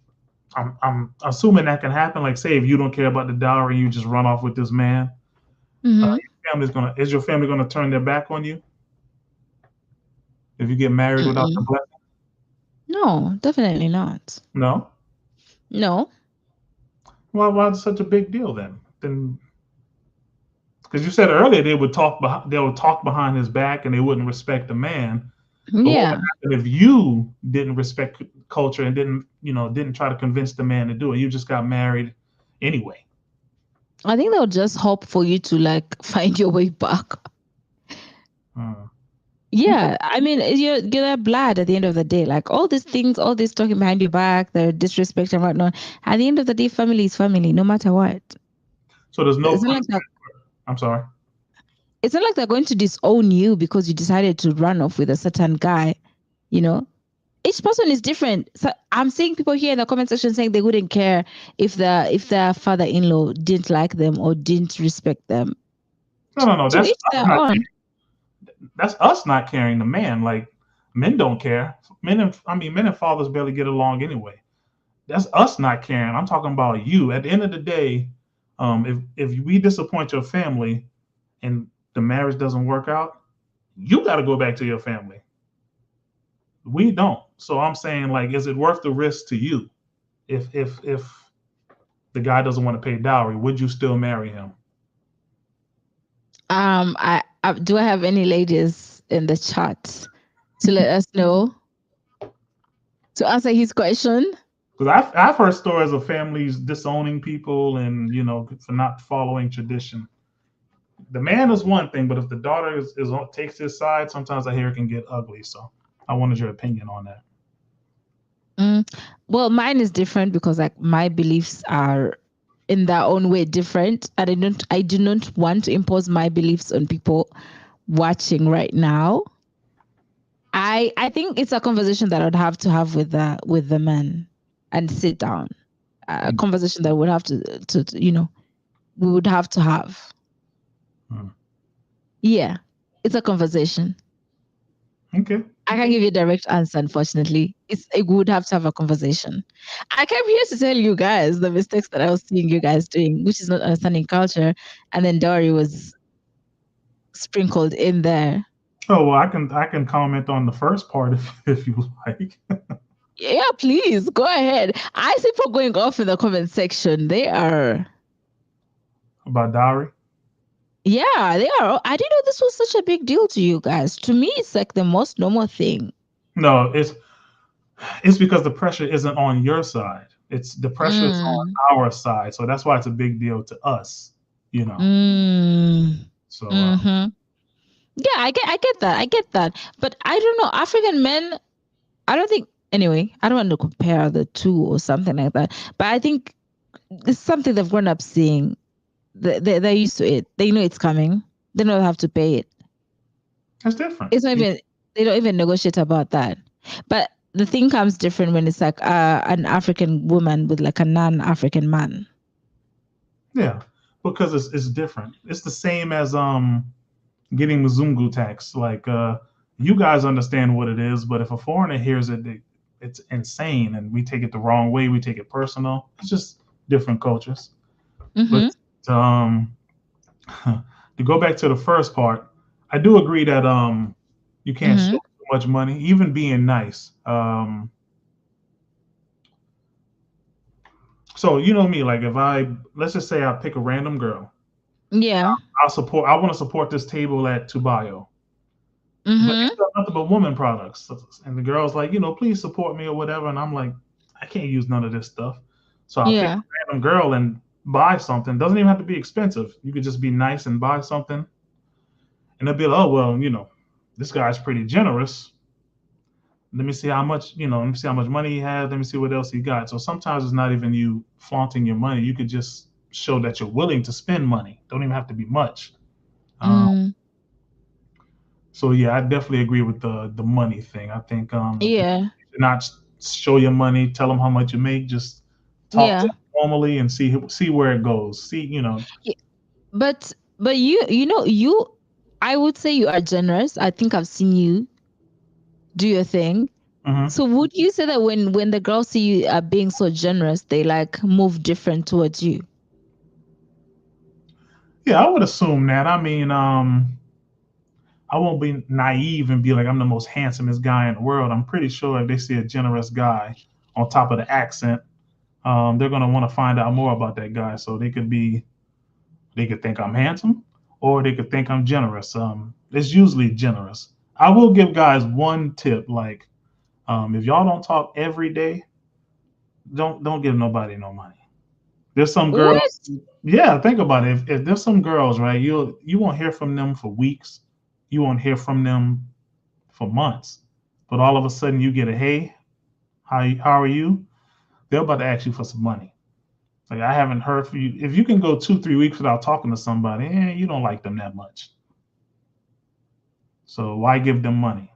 [SPEAKER 2] I'm assuming that can happen. Like, say, if you don't care about the dowry, you just run off with this man.
[SPEAKER 1] mm-hmm.
[SPEAKER 2] Is your family gonna turn their back on you if you get married without the
[SPEAKER 1] Mm-mm.
[SPEAKER 2] blessing?
[SPEAKER 1] No, definitely not.
[SPEAKER 2] No.
[SPEAKER 1] No.
[SPEAKER 2] Why is it such a big deal then? Then because you said earlier they would talk behind his back and they wouldn't respect the man. But what would
[SPEAKER 1] Yeah.
[SPEAKER 2] happen if you didn't respect culture and didn't try to convince the man to do it? You just got married anyway.
[SPEAKER 1] I think they'll just hope for you to like find your way back.
[SPEAKER 2] Uh,
[SPEAKER 1] Yeah, I mean, you're their blood at the end of the day. Like all these things, all this talking behind your back, the disrespect and whatnot. At the end of the day, family is family, no matter what.
[SPEAKER 2] so there's no
[SPEAKER 1] It's not like
[SPEAKER 2] punishment. I'm sorry.
[SPEAKER 1] it's not like they're going to disown you because you decided to run off with a certain guy. You know, each person is different. So I'm seeing people here in the comment section saying they wouldn't care if their father-in-law didn't like them or didn't respect them.
[SPEAKER 2] No.
[SPEAKER 1] To each their own.
[SPEAKER 2] That's us not caring. The man, like men don't care. Men and fathers barely get along anyway. That's us not caring. I'm talking about you. At the end of the day, if we disappoint your family and the marriage doesn't work out, you got to go back to your family. We don't. So I'm saying, like, is it worth the risk to you? If the guy doesn't want to pay dowry, would you still marry him?
[SPEAKER 1] I do I have any ladies in the chat to let us know to answer his question?
[SPEAKER 2] Because I've heard stories of families disowning people and for not following tradition. The man is one thing, but if the daughter takes his side, sometimes I hear it can get ugly. So I wanted your opinion on that.
[SPEAKER 1] Well, mine is different because like my beliefs are in their own way different, and I do not want to impose my beliefs on people watching right now. I think it's a conversation that I'd have to have with the men and sit down. A conversation that would have to we would have to have. Yeah, it's a conversation.
[SPEAKER 2] Okay.
[SPEAKER 1] I can't give you a direct answer, unfortunately. We would have to have a conversation. I came here to tell you guys the mistakes that I was seeing you guys doing, which is not understanding culture. And then Dory was sprinkled in there.
[SPEAKER 2] Oh well, I can comment on the first part if you like.
[SPEAKER 1] Yeah, please go ahead. I see people going off in the comment section. They are.
[SPEAKER 2] About dowry.
[SPEAKER 1] Yeah, they are. I didn't know this was such a big deal to you guys. To me, it's like the most normal thing.
[SPEAKER 2] No, it's because the pressure isn't on your side. It's the pressure is on our side. So that's why it's a big deal to us. So
[SPEAKER 1] Yeah, I get that. I get that. But I don't know. African men, I don't think anyway, I don't want to compare the two or something like that. But I think it's something they've grown up seeing. They're used to it. They know it's coming. They don't have to pay it.
[SPEAKER 2] it's different.
[SPEAKER 1] It's not even they don't even negotiate about that. But the thing comes different when it's like an African woman with like a non-African man.
[SPEAKER 2] Yeah, because it's different. It's the same as getting Mzungu tax. Like you guys understand what it is, but if a foreigner hears it, it's insane, and we take it the wrong way. We take it personal. It's just different cultures.
[SPEAKER 1] Mm-hmm.
[SPEAKER 2] But to go back to the first part, I do agree that you can't show too much money, even being nice. So you know me, like if let's just say I pick a random girl.
[SPEAKER 1] Yeah.
[SPEAKER 2] I want to support this table at Tubayo. But it's nothing but woman products. And the girl's like, please support me or whatever. And I'm like, I can't use none of this stuff. So I'll pick a random girl and buy something. Doesn't even have to be expensive. You could just be nice and buy something. And they'll be like, oh, well, this guy's pretty generous. Let me see how much, let me see how much money he has. Let me see what else he got. So sometimes it's not even you flaunting your money. You could just show that you're willing to spend money. Don't even have to be much. So yeah, I definitely agree with the money thing. I think you should not show your money, tell them how much you make, just talk to them normally and see where it goes. See.
[SPEAKER 1] But you I would say you are generous. I think I've seen you do your thing. So would you say that when the girls see you being so generous, they like move different towards you?
[SPEAKER 2] Yeah, I would assume that. I mean, I won't be naive and be like I'm the most handsomest guy in the world. I'm pretty sure if they see a generous guy on top of the accent, they're gonna want to find out more about that guy. So they could think I'm handsome, or they could think I'm generous. It's usually generous. I will give guys one tip, like if y'all don't talk every day, don't give nobody no money. There's some
[SPEAKER 1] What?
[SPEAKER 2] girls. Yeah, think about it. If there's some girls, right, you won't hear from them for weeks. You won't hear from them for months. But all of a sudden, you get a hey, how are you? They're about to ask you for some money. Like I haven't heard from you. If you can go 2 3 weeks without talking to somebody, you don't like them that much. So why give them money?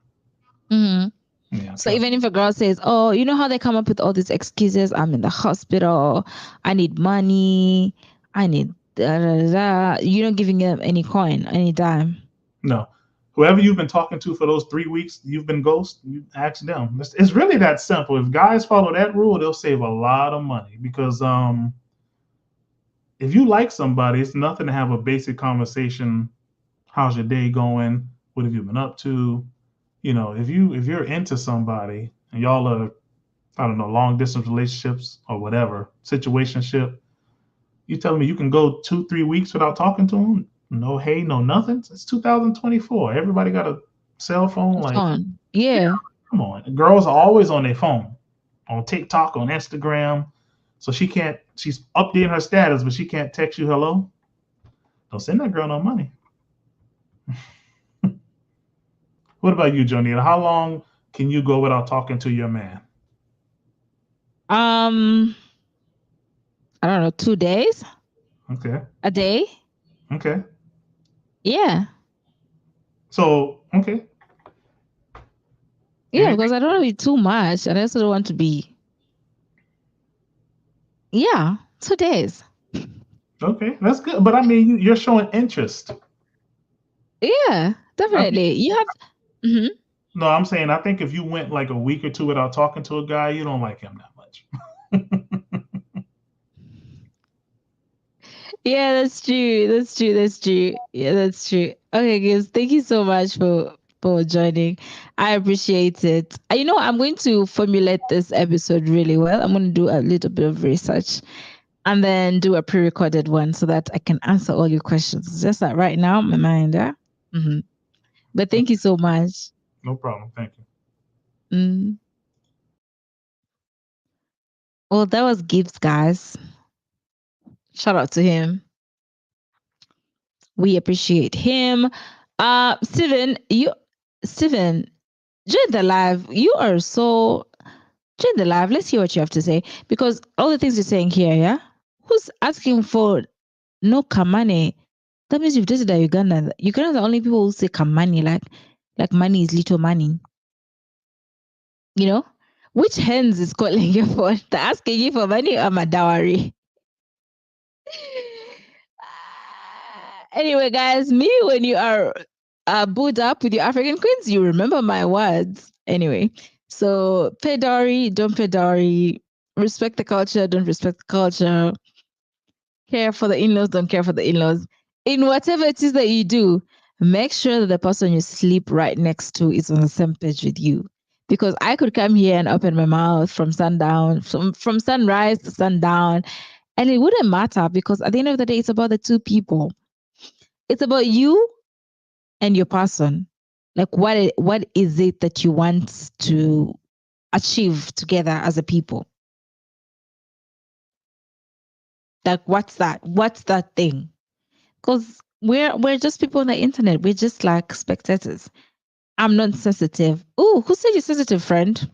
[SPEAKER 1] Mm-hmm.
[SPEAKER 2] Yeah,
[SPEAKER 1] So
[SPEAKER 2] trust
[SPEAKER 1] even
[SPEAKER 2] me.
[SPEAKER 1] if a girl says, "Oh, you know how they come up with all these excuses? I'm in the hospital. I need money. I need da, da, da, da," you're not giving them any coin, any dime.
[SPEAKER 2] No. Whoever you've been talking to for those 3 weeks, you've been ghost. You ask them. It's really that simple. If guys follow that rule, they'll save a lot of money because if you like somebody, it's nothing to have a basic conversation. How's your day going? What have you been up to? If you're into somebody and y'all are, I don't know, long distance relationships or whatever situationship, you telling me you can go 2 3 weeks without talking to them? No, hey, no, nothing. It's 2024. Everybody got a cell phone. Like,
[SPEAKER 1] Fun.
[SPEAKER 2] yeah,
[SPEAKER 1] Yeah.
[SPEAKER 2] come on. Girls are always on their phone, on TikTok, on Instagram. So she can't. She's updating her status, but she can't text you hello. Don't send that girl no money. What about you, Jonita? How long can you go without talking to your man?
[SPEAKER 1] Um, I don't know, 2 days,
[SPEAKER 2] Okay.
[SPEAKER 1] a day.
[SPEAKER 2] Okay.
[SPEAKER 1] Yeah.
[SPEAKER 2] So, okay.
[SPEAKER 1] Yeah,
[SPEAKER 2] Anything?
[SPEAKER 1] because I don't want to be too much, and I also don't want to be. Yeah, 2 days.
[SPEAKER 2] Okay. That's good. But I mean, you're showing interest.
[SPEAKER 1] Yeah,
[SPEAKER 2] I think,
[SPEAKER 1] definitely. You have. Mhm.
[SPEAKER 2] no, I'm saying, I think if you went like a week or two without talking to a guy, you don't like him that much.
[SPEAKER 1] Yeah, that's true. That's true. That's true. Yeah, that's true. Okay, guys, thank you so much for joining. I appreciate it. I'm going to formulate this episode really well. I'm going to do a little bit of research and then do a pre-recorded one so that I can answer all your questions. It's just that right now, my mind. Yeah? Hmm. But thank you so much.
[SPEAKER 2] No problem. Thank you.
[SPEAKER 1] Mm. Well, that was Gibbs, guys. Shout out to him. We appreciate him. Steven, join the live. You are so join the live. Let's hear what you have to say because all the things you're saying here, yeah. Who's asking for no kamane? That means you've dated a Uganda. Uganda are the only people who say kamani, like money is little money. You know, which hands is calling you for? They're asking you for money or my dowry? Anyway, guys, me when you are booed up with your African queens, you remember my words. Anyway, so pay dowry, don't pay dowry, respect the culture, don't respect the culture, care for the in-laws, don't care for the in-laws. In whatever it is that you do, make sure that the person you sleep right next to is on the same page with you. Because I could come here and open my mouth from sundown, from sunrise to sundown, and it wouldn't matter because at the end of the day, it's about the two people. It's about you and your person. Like what is it that you want to achieve together as a people? Like what's that? What's that thing? Because we're just people on the internet. We're just like spectators. I'm not sensitive. Oh, who said you're sensitive, friend?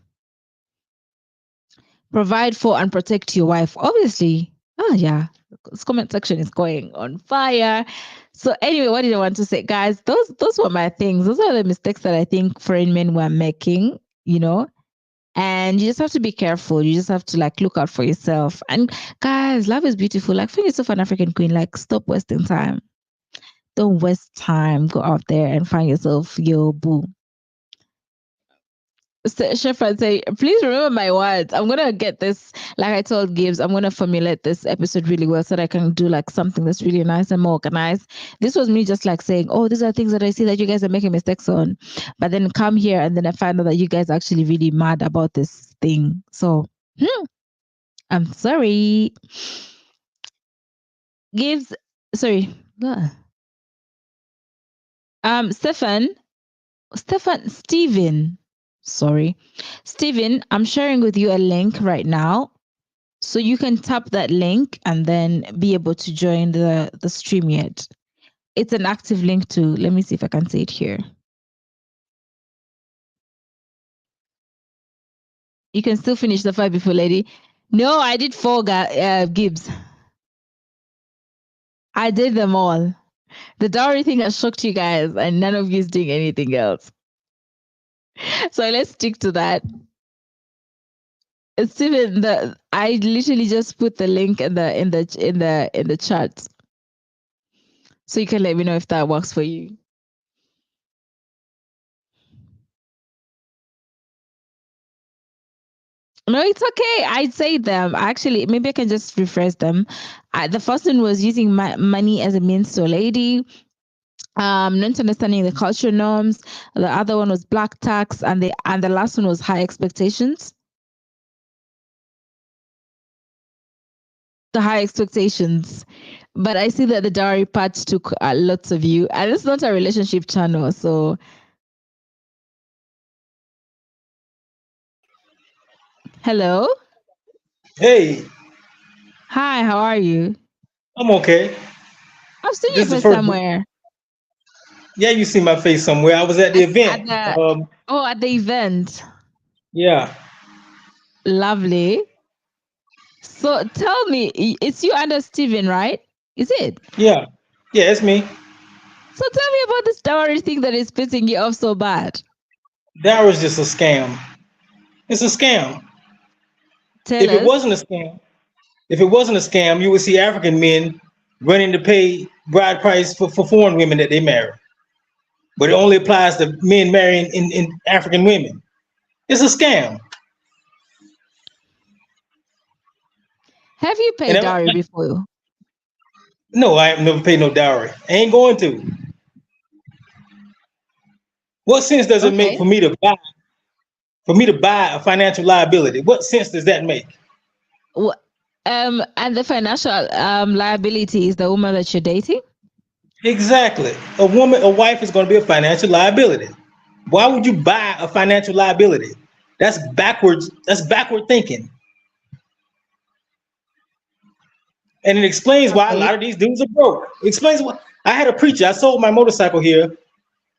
[SPEAKER 1] Provide for and protect your wife. Obviously. Oh yeah. This comment section is going on fire. So anyway, what did I want to say? Guys, those were my things. Those are the mistakes that I think foreign men were making, And you just have to be careful. You just have to like look out for yourself. And guys, love is beautiful. Like find yourself an African queen. Like stop wasting time. Don't waste time. Go out there and find yourself your boo. So, Shefra, say, please remember my words. I'm gonna get this, like I told Gibbs, I'm gonna formulate this episode really well so that I can do like something that's really nice and more organized. This was me just like saying, oh, these are things that I see that you guys are making mistakes on. But then come here and then I find out that you guys are actually really mad about this thing. So I'm sorry. Gives sorry. Steven. Sorry. Steven, I'm sharing with you a link right now. So you can tap that link and then be able to join the stream yet. It's an active link too. Let me see if I can see it here. You can still finish the 5 before lady. No, I did 4 Gibbs. I did them all. The dowry thing has shocked you guys, and none of you is doing anything else. So let's stick to that. Steven, I literally just put the link in the chat, so you can let me know if that works for you. No, it's okay. I'd say them. Actually, maybe I can just rephrase them. The first one was using money as a means to a lady. Not understanding the cultural norms. The other one was black tax, and the last one was high expectations. The high expectations. But I see that the dowry part took lots of you, and it's not a relationship channel, so. Hello.
[SPEAKER 3] Hey.
[SPEAKER 1] Hi. How are you?
[SPEAKER 3] I'm okay.
[SPEAKER 1] I've seen you somewhere.
[SPEAKER 3] Yeah, you see my face somewhere. I was at the event.
[SPEAKER 1] At the event.
[SPEAKER 3] Yeah.
[SPEAKER 1] Lovely. So tell me, it's you under Steven, right? Is it?
[SPEAKER 3] Yeah. Yeah, it's me.
[SPEAKER 1] So tell me about this dowry thing that is pissing you off so bad.
[SPEAKER 3] Dowry is just a scam. It's a scam. If it wasn't a scam, you would see African men running to pay bride price for foreign women that they marry. But it only applies to men marrying in African women. It's a scam.
[SPEAKER 1] Have you paid dowry before?
[SPEAKER 3] No, I have never paid no dowry. I ain't going to. What sense does it make for me to buy a financial liability? What sense does that make?
[SPEAKER 1] And the financial liability is the woman that you're dating?
[SPEAKER 3] Exactly. A wife is going to be a financial liability. Why would you buy a financial liability? That's backwards. That's backward thinking. And it explains why a lot of these dudes are broke. It explains why. I had a preacher. I sold my motorcycle here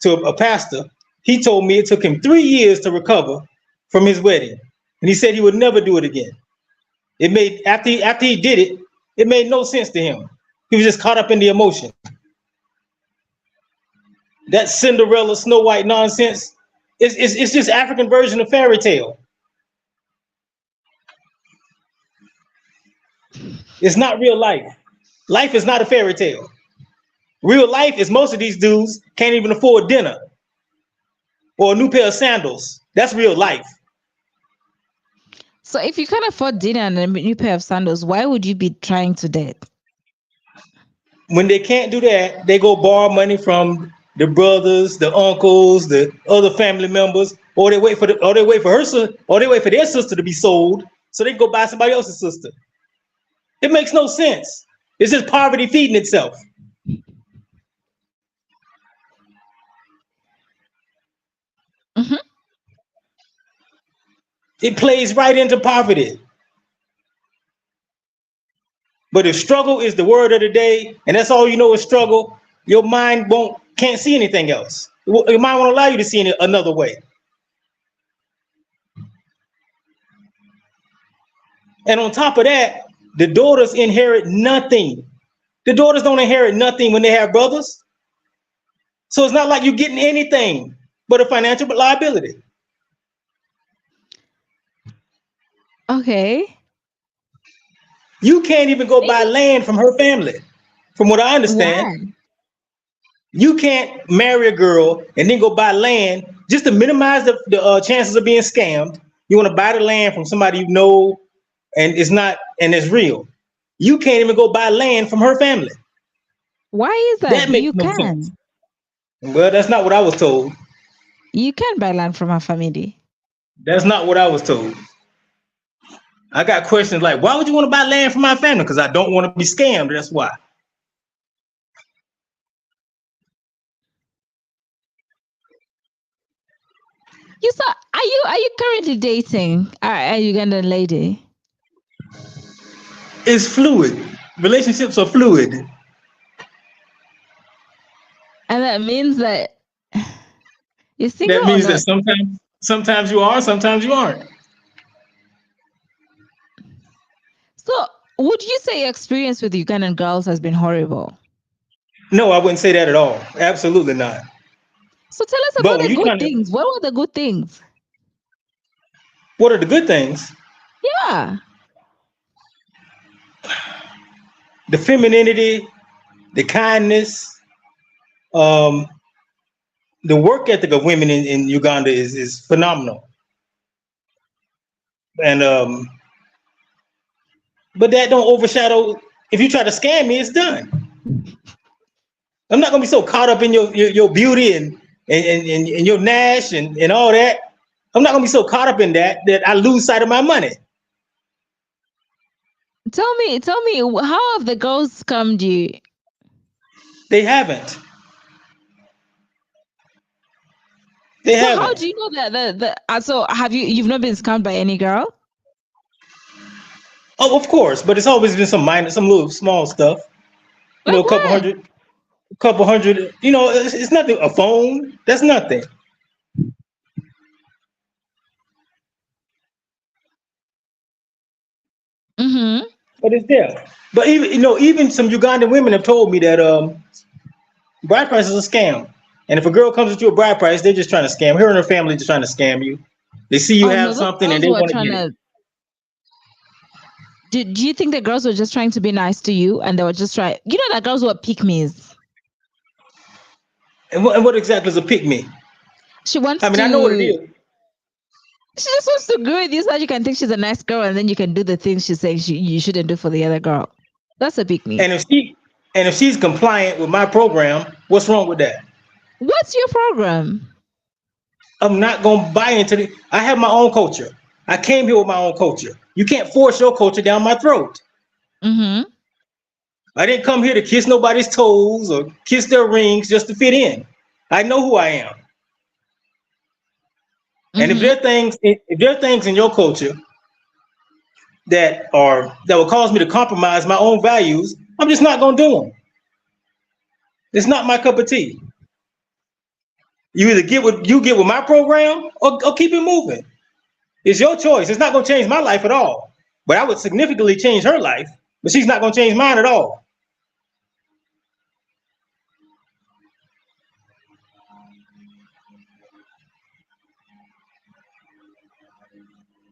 [SPEAKER 3] to a pastor. He told me it took him 3 years to recover from his wedding, and he said he would never do it again. It made after he did it, it made no sense to him. He was just caught up in the emotion. That Cinderella, Snow White nonsense. It's just African version of fairy tale. It's not real life. Life is not a fairy tale. Real life is most of these dudes can't even afford dinner or a new pair of sandals. That's real life.
[SPEAKER 1] So if you can't afford dinner and a new pair of sandals, why would you be trying to date?
[SPEAKER 3] When they can't do that, they go borrow money from the brothers, the uncles, the other family members, or they wait for their sister to be sold so they can go buy somebody else's sister. It makes no sense. It's just poverty feeding itself.
[SPEAKER 1] Mm-hmm.
[SPEAKER 3] It plays right into poverty. But if struggle is the word of the day, and that's all you know is struggle, your mind can't see anything else. Your mind won't allow you to see it another way. And on top of that, the daughters inherit nothing. The daughters don't inherit nothing when they have brothers. So it's not like you're getting anything but a financial liability.
[SPEAKER 1] Okay.
[SPEAKER 3] You can't even go buy land from her family, from what I understand.
[SPEAKER 1] Why?
[SPEAKER 3] You can't marry a girl and then go buy land just to minimize the chances of being scammed. You want to buy the land from somebody you know and it's real. You can't even go buy land from her family.
[SPEAKER 1] Why is that?
[SPEAKER 3] That makes no sense. Well, that's not what I was told.
[SPEAKER 1] You can buy land from her family.
[SPEAKER 3] That's not what I was told. I got questions like, why would you want to buy land for my family? Because I don't want to be scammed. That's why.
[SPEAKER 1] You saw? Are you currently dating a Ugandan lady?
[SPEAKER 3] It's fluid. Relationships are fluid.
[SPEAKER 1] And that means that you're single.
[SPEAKER 3] That means
[SPEAKER 1] or
[SPEAKER 3] that
[SPEAKER 1] not?
[SPEAKER 3] sometimes you are, sometimes you aren't.
[SPEAKER 1] So, would you say your experience with Ugandan girls has been horrible?
[SPEAKER 3] No, I wouldn't say that at all. Absolutely not.
[SPEAKER 1] So, tell us
[SPEAKER 3] But
[SPEAKER 1] about
[SPEAKER 3] when
[SPEAKER 1] the
[SPEAKER 3] you
[SPEAKER 1] good
[SPEAKER 3] trying to,
[SPEAKER 1] things. What were the good things?
[SPEAKER 3] what are the good things?
[SPEAKER 1] Yeah.
[SPEAKER 3] The femininity, the kindness, the work ethic of women in Uganda is phenomenal. And but that don't overshadow. If you try to scam me, it's done. I'm not gonna be so caught up in your beauty and your Nash and all that. I'm not gonna be so caught up in that I lose sight of my money.
[SPEAKER 1] Tell me, how have the girls scammed you?
[SPEAKER 3] They haven't. They
[SPEAKER 1] So, how
[SPEAKER 3] haven't.
[SPEAKER 1] do you know that so you've not been scammed by any girl?
[SPEAKER 3] Oh, of course, but it's always been some little small stuff. You know,
[SPEAKER 1] Like what?
[SPEAKER 3] a couple hundred. You know, it's nothing. A phone, that's nothing.
[SPEAKER 1] Mm-hmm.
[SPEAKER 3] But it's there. But even some Ugandan women have told me that bride price is a scam. And if a girl comes with you a bride price, they're just trying to scam her and her family, just trying to scam you. They see you
[SPEAKER 1] Oh no,
[SPEAKER 3] have
[SPEAKER 1] those
[SPEAKER 3] something and
[SPEAKER 1] girls
[SPEAKER 3] they
[SPEAKER 1] were
[SPEAKER 3] want to
[SPEAKER 1] trying
[SPEAKER 3] get it.
[SPEAKER 1] to. Do you think the girls were just trying to be nice to you, and they were just trying? You know that girls were pick-me's.
[SPEAKER 3] And what exactly is a pick me?
[SPEAKER 1] She wants
[SPEAKER 3] I mean,
[SPEAKER 1] to.
[SPEAKER 3] I know what it is.
[SPEAKER 1] She just wants to agree with you so that you can think she's a nice girl, and then you can do the things she's saying you shouldn't do for the other girl. That's a pick-me.
[SPEAKER 3] And if she's compliant with my program, what's wrong with that?
[SPEAKER 1] What's your program?
[SPEAKER 3] I'm not gonna buy into I have my own culture. I came here with my own culture. You can't force your culture down my throat.
[SPEAKER 1] Mm-hmm.
[SPEAKER 3] I didn't come here to kiss nobody's toes or kiss their rings just to fit in. I know who I am. And if there are things in your culture that will cause me to compromise my own values, I'm just not gonna do them. It's not my cup of tea. You either get with my program or keep it moving. It's your choice. It's not gonna change my life at all. But I would significantly change her life, but she's not gonna change mine at all.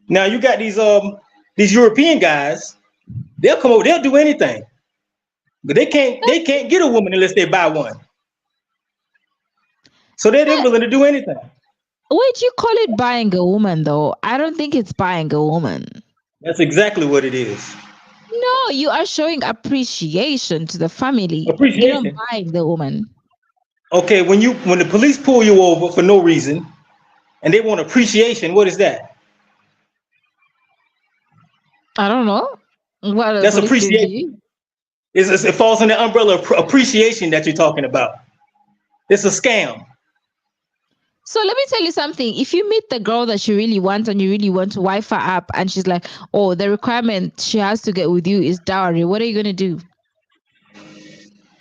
[SPEAKER 3] Now you got these European guys, they'll come over, they'll do anything. But they can't get a woman unless they buy one. So they're willing to do anything.
[SPEAKER 1] Wait, you call it buying a woman though? I don't think it's buying a woman.
[SPEAKER 3] That's exactly what it is.
[SPEAKER 1] No, you are showing appreciation to the family.
[SPEAKER 3] Appreciation.
[SPEAKER 1] You're not buying the woman.
[SPEAKER 3] Okay, when the police pull you over for no reason and they want appreciation, what is that?
[SPEAKER 1] I don't know. What
[SPEAKER 3] That's appreciation. It falls in the umbrella of appreciation that you're talking about. It's a scam.
[SPEAKER 1] So let me tell you something. If you meet the girl that you really want and you really want to wife her up and she's like, oh, the requirement she has to get with you is dowry, what are you going to do?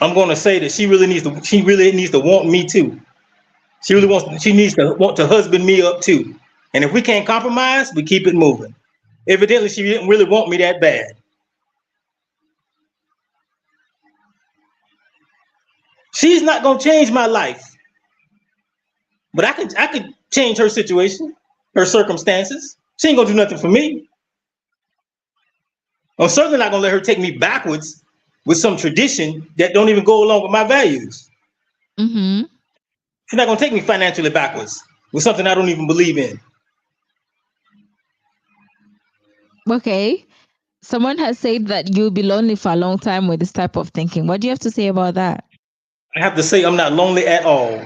[SPEAKER 3] I'm going to say that she really needs to want me too. She needs to want to husband me up too. And if we can't compromise, we keep it moving. Evidently, she didn't really want me that bad. She's not going to change my life. But I could change her situation, her circumstances. She ain't gonna do nothing for me. I'm certainly not gonna let her take me backwards with some tradition that don't even go along with my values.
[SPEAKER 1] Mm-hmm.
[SPEAKER 3] She's not gonna take me financially backwards with something I don't even believe in.
[SPEAKER 1] Okay. Someone has said that you'll be lonely for a long time with this type of thinking. What do you have to say about that?
[SPEAKER 3] I have to say I'm not lonely at all.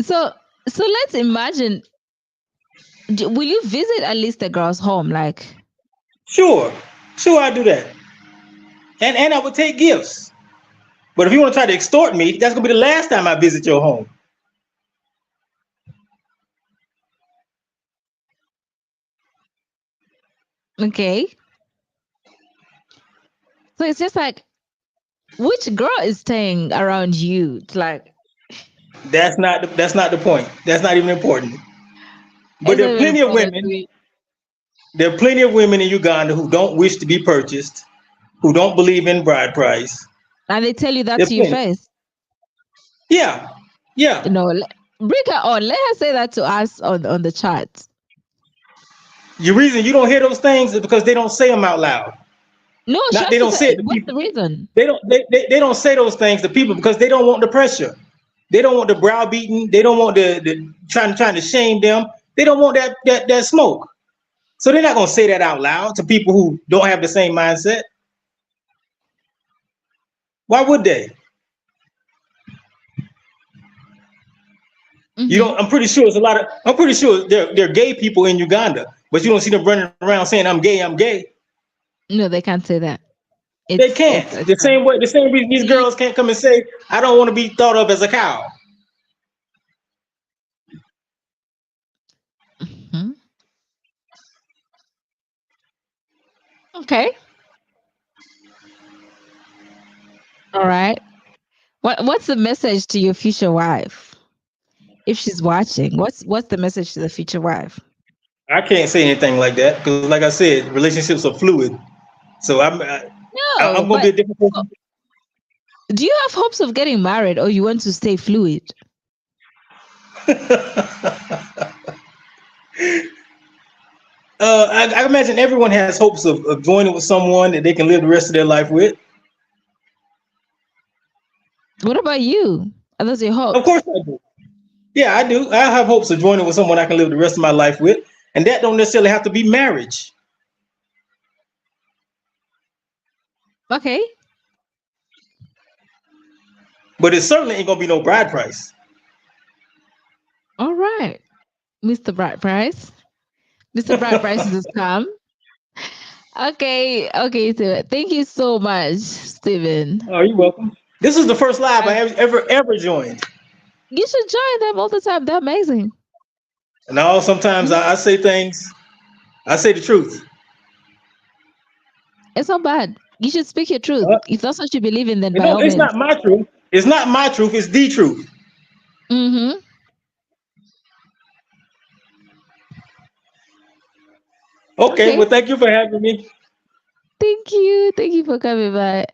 [SPEAKER 1] So let's imagine Will you visit at least the girl's home? Like,
[SPEAKER 3] Sure, I do that, and I would take gifts. But if you want to try to extort me, that's gonna be the last time I visit your home.
[SPEAKER 1] okay. So it's just like, which girl is staying around you? Like,
[SPEAKER 3] That's not the point. That's not even important. But
[SPEAKER 1] it's not even important to me.
[SPEAKER 3] there are plenty of women in Uganda who don't wish to be purchased, who don't believe in bride price.
[SPEAKER 1] And they tell you that
[SPEAKER 3] There are
[SPEAKER 1] to your
[SPEAKER 3] plenty.
[SPEAKER 1] face.
[SPEAKER 3] Yeah, yeah.
[SPEAKER 1] No, bring her on. Let her say that to us on the chat.
[SPEAKER 3] The reason you don't hear those things is because they don't say them out loud.
[SPEAKER 1] No, she
[SPEAKER 3] Not
[SPEAKER 1] has
[SPEAKER 3] they
[SPEAKER 1] to
[SPEAKER 3] don't
[SPEAKER 1] say
[SPEAKER 3] say it
[SPEAKER 1] it.
[SPEAKER 3] to
[SPEAKER 1] What's
[SPEAKER 3] people.
[SPEAKER 1] the reason?
[SPEAKER 3] They don't say those things to people because they don't want the pressure. They don't want the browbeating. They don't want the trying to shame them. They don't want that smoke. So they're not gonna say that out loud to people who don't have the same mindset. Why would they? You don't. I'm pretty sure it's a lot of. I'm pretty sure there are gay people in Uganda, but you don't see them running around saying I'm gay. I'm gay.
[SPEAKER 1] No, they can't say that.
[SPEAKER 3] They can't. The same reason these girls can't come and say I don't want to be thought of as a cow.
[SPEAKER 1] Okay. All right. What's the message to your future wife? If she's watching, what's the message to the future wife?
[SPEAKER 3] I can't say anything like that because, like I said, relationships are fluid. So I'm
[SPEAKER 1] No,
[SPEAKER 3] going to be a different person.
[SPEAKER 1] Do you have hopes of getting married, or you want to stay fluid?
[SPEAKER 3] I imagine everyone has hopes of joining with someone that they can live the rest of their life with.
[SPEAKER 1] What about you? Are those your hopes?
[SPEAKER 3] Of course I do. Yeah, I do. I have hopes of joining with someone I can live the rest of my life with, and that don't necessarily have to be marriage.
[SPEAKER 1] Okay.
[SPEAKER 3] But it certainly ain't gonna be no bride price.
[SPEAKER 1] All right, Mr. Bride Price. Mr. Bride Price is come. Okay, so thank you so much, Steven.
[SPEAKER 3] Oh, you're welcome. This is the first live I ever joined.
[SPEAKER 1] You should join them all the time. They're amazing.
[SPEAKER 3] No, sometimes I say things. I say the truth.
[SPEAKER 1] It's not bad. You should speak your truth. If that's what you believe in, then by all
[SPEAKER 3] it's
[SPEAKER 1] means.
[SPEAKER 3] not my truth. It's not my truth. It's the truth.
[SPEAKER 1] Mm-hmm.
[SPEAKER 3] Okay. Well, thank you for having me.
[SPEAKER 1] Thank you for coming by.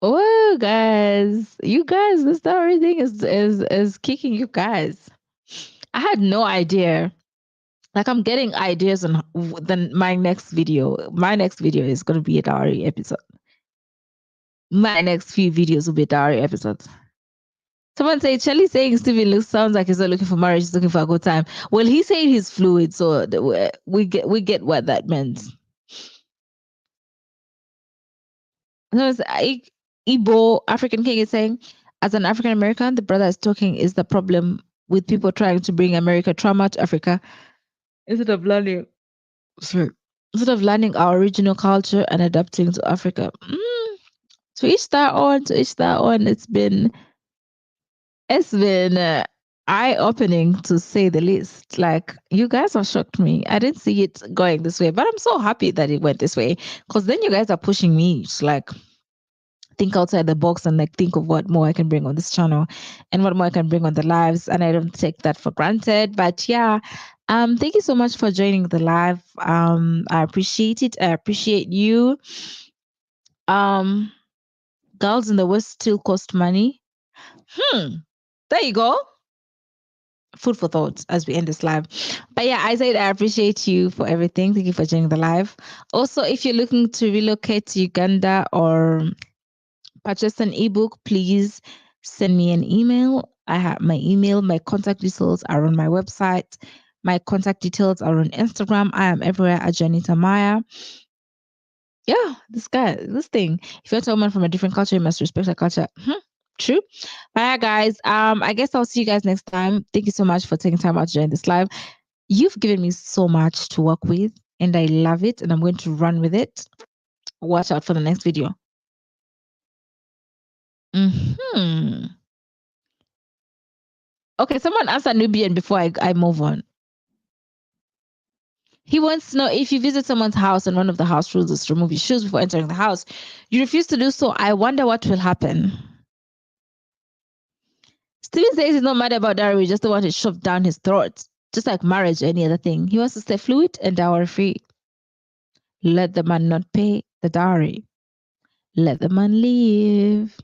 [SPEAKER 1] Oh, guys, the story thing is kicking you guys. I had no idea. Like, I'm getting ideas on then my next video. My next video is going to be a dowry episode. My next few videos will be dowry episodes. Someone say Charlie saying Steven sounds like he's not looking for marriage, he's looking for a good time. Well, he said he's fluid, so we get what that means. So Igbo African King is saying, as an African American, the brother is talking is the problem with people trying to bring America trauma to Africa instead of learning our original culture and adapting to Africa. To each their own. It's been eye-opening to say the least. Like, you guys have shocked me. I didn't see it going this way, but I'm so happy that it went this way, because then you guys are pushing me to like think outside the box and like think of what more I can bring on this channel and what more I can bring on the lives, and I don't take that for granted. But yeah, thank you so much for joining the live. I appreciate it. I appreciate you. Girls in the West still cost money. There you go. Food for thought as we end this live. But yeah, I said I appreciate you for everything. Thank you for joining the live. Also, if you're looking to relocate to Uganda or purchase an ebook, please send me an email. I have my email, my contact details are on my website. My contact details are on Instagram. I am everywhere at Janita Maya. Yeah, this thing. If you're a woman from a different culture, you must respect her culture. True. All right, guys. I guess I'll see you guys next time. Thank you so much for taking time out to join this live. You've given me so much to work with, and I love it, and I'm going to run with it. Watch out for the next video. Okay, someone answer Nubian before I move on. He wants to know if you visit someone's house and one of the house rules is to remove your shoes before entering the house. You refuse to do so. I wonder what will happen. Steven says he's not mad about dowry, just don't want it shoved down his throat. Just like marriage or any other thing. He wants to stay fluid and dowry free. Let the man not pay the dowry. Let the man leave.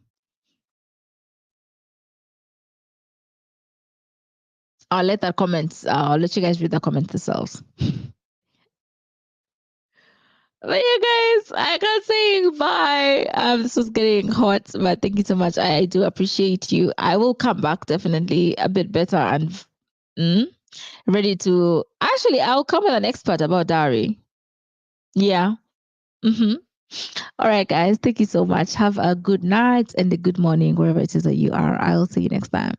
[SPEAKER 1] I'll let you guys read the comments yourselves. But yeah, guys, I can't say bye. This was getting hot, but thank you so much. I do appreciate you. I will come back definitely a bit better and ready to. Actually, I'll come with an expert about dowry. Yeah. All right, guys. Thank you so much. Have a good night and a good morning wherever it is that you are. I'll see you next time.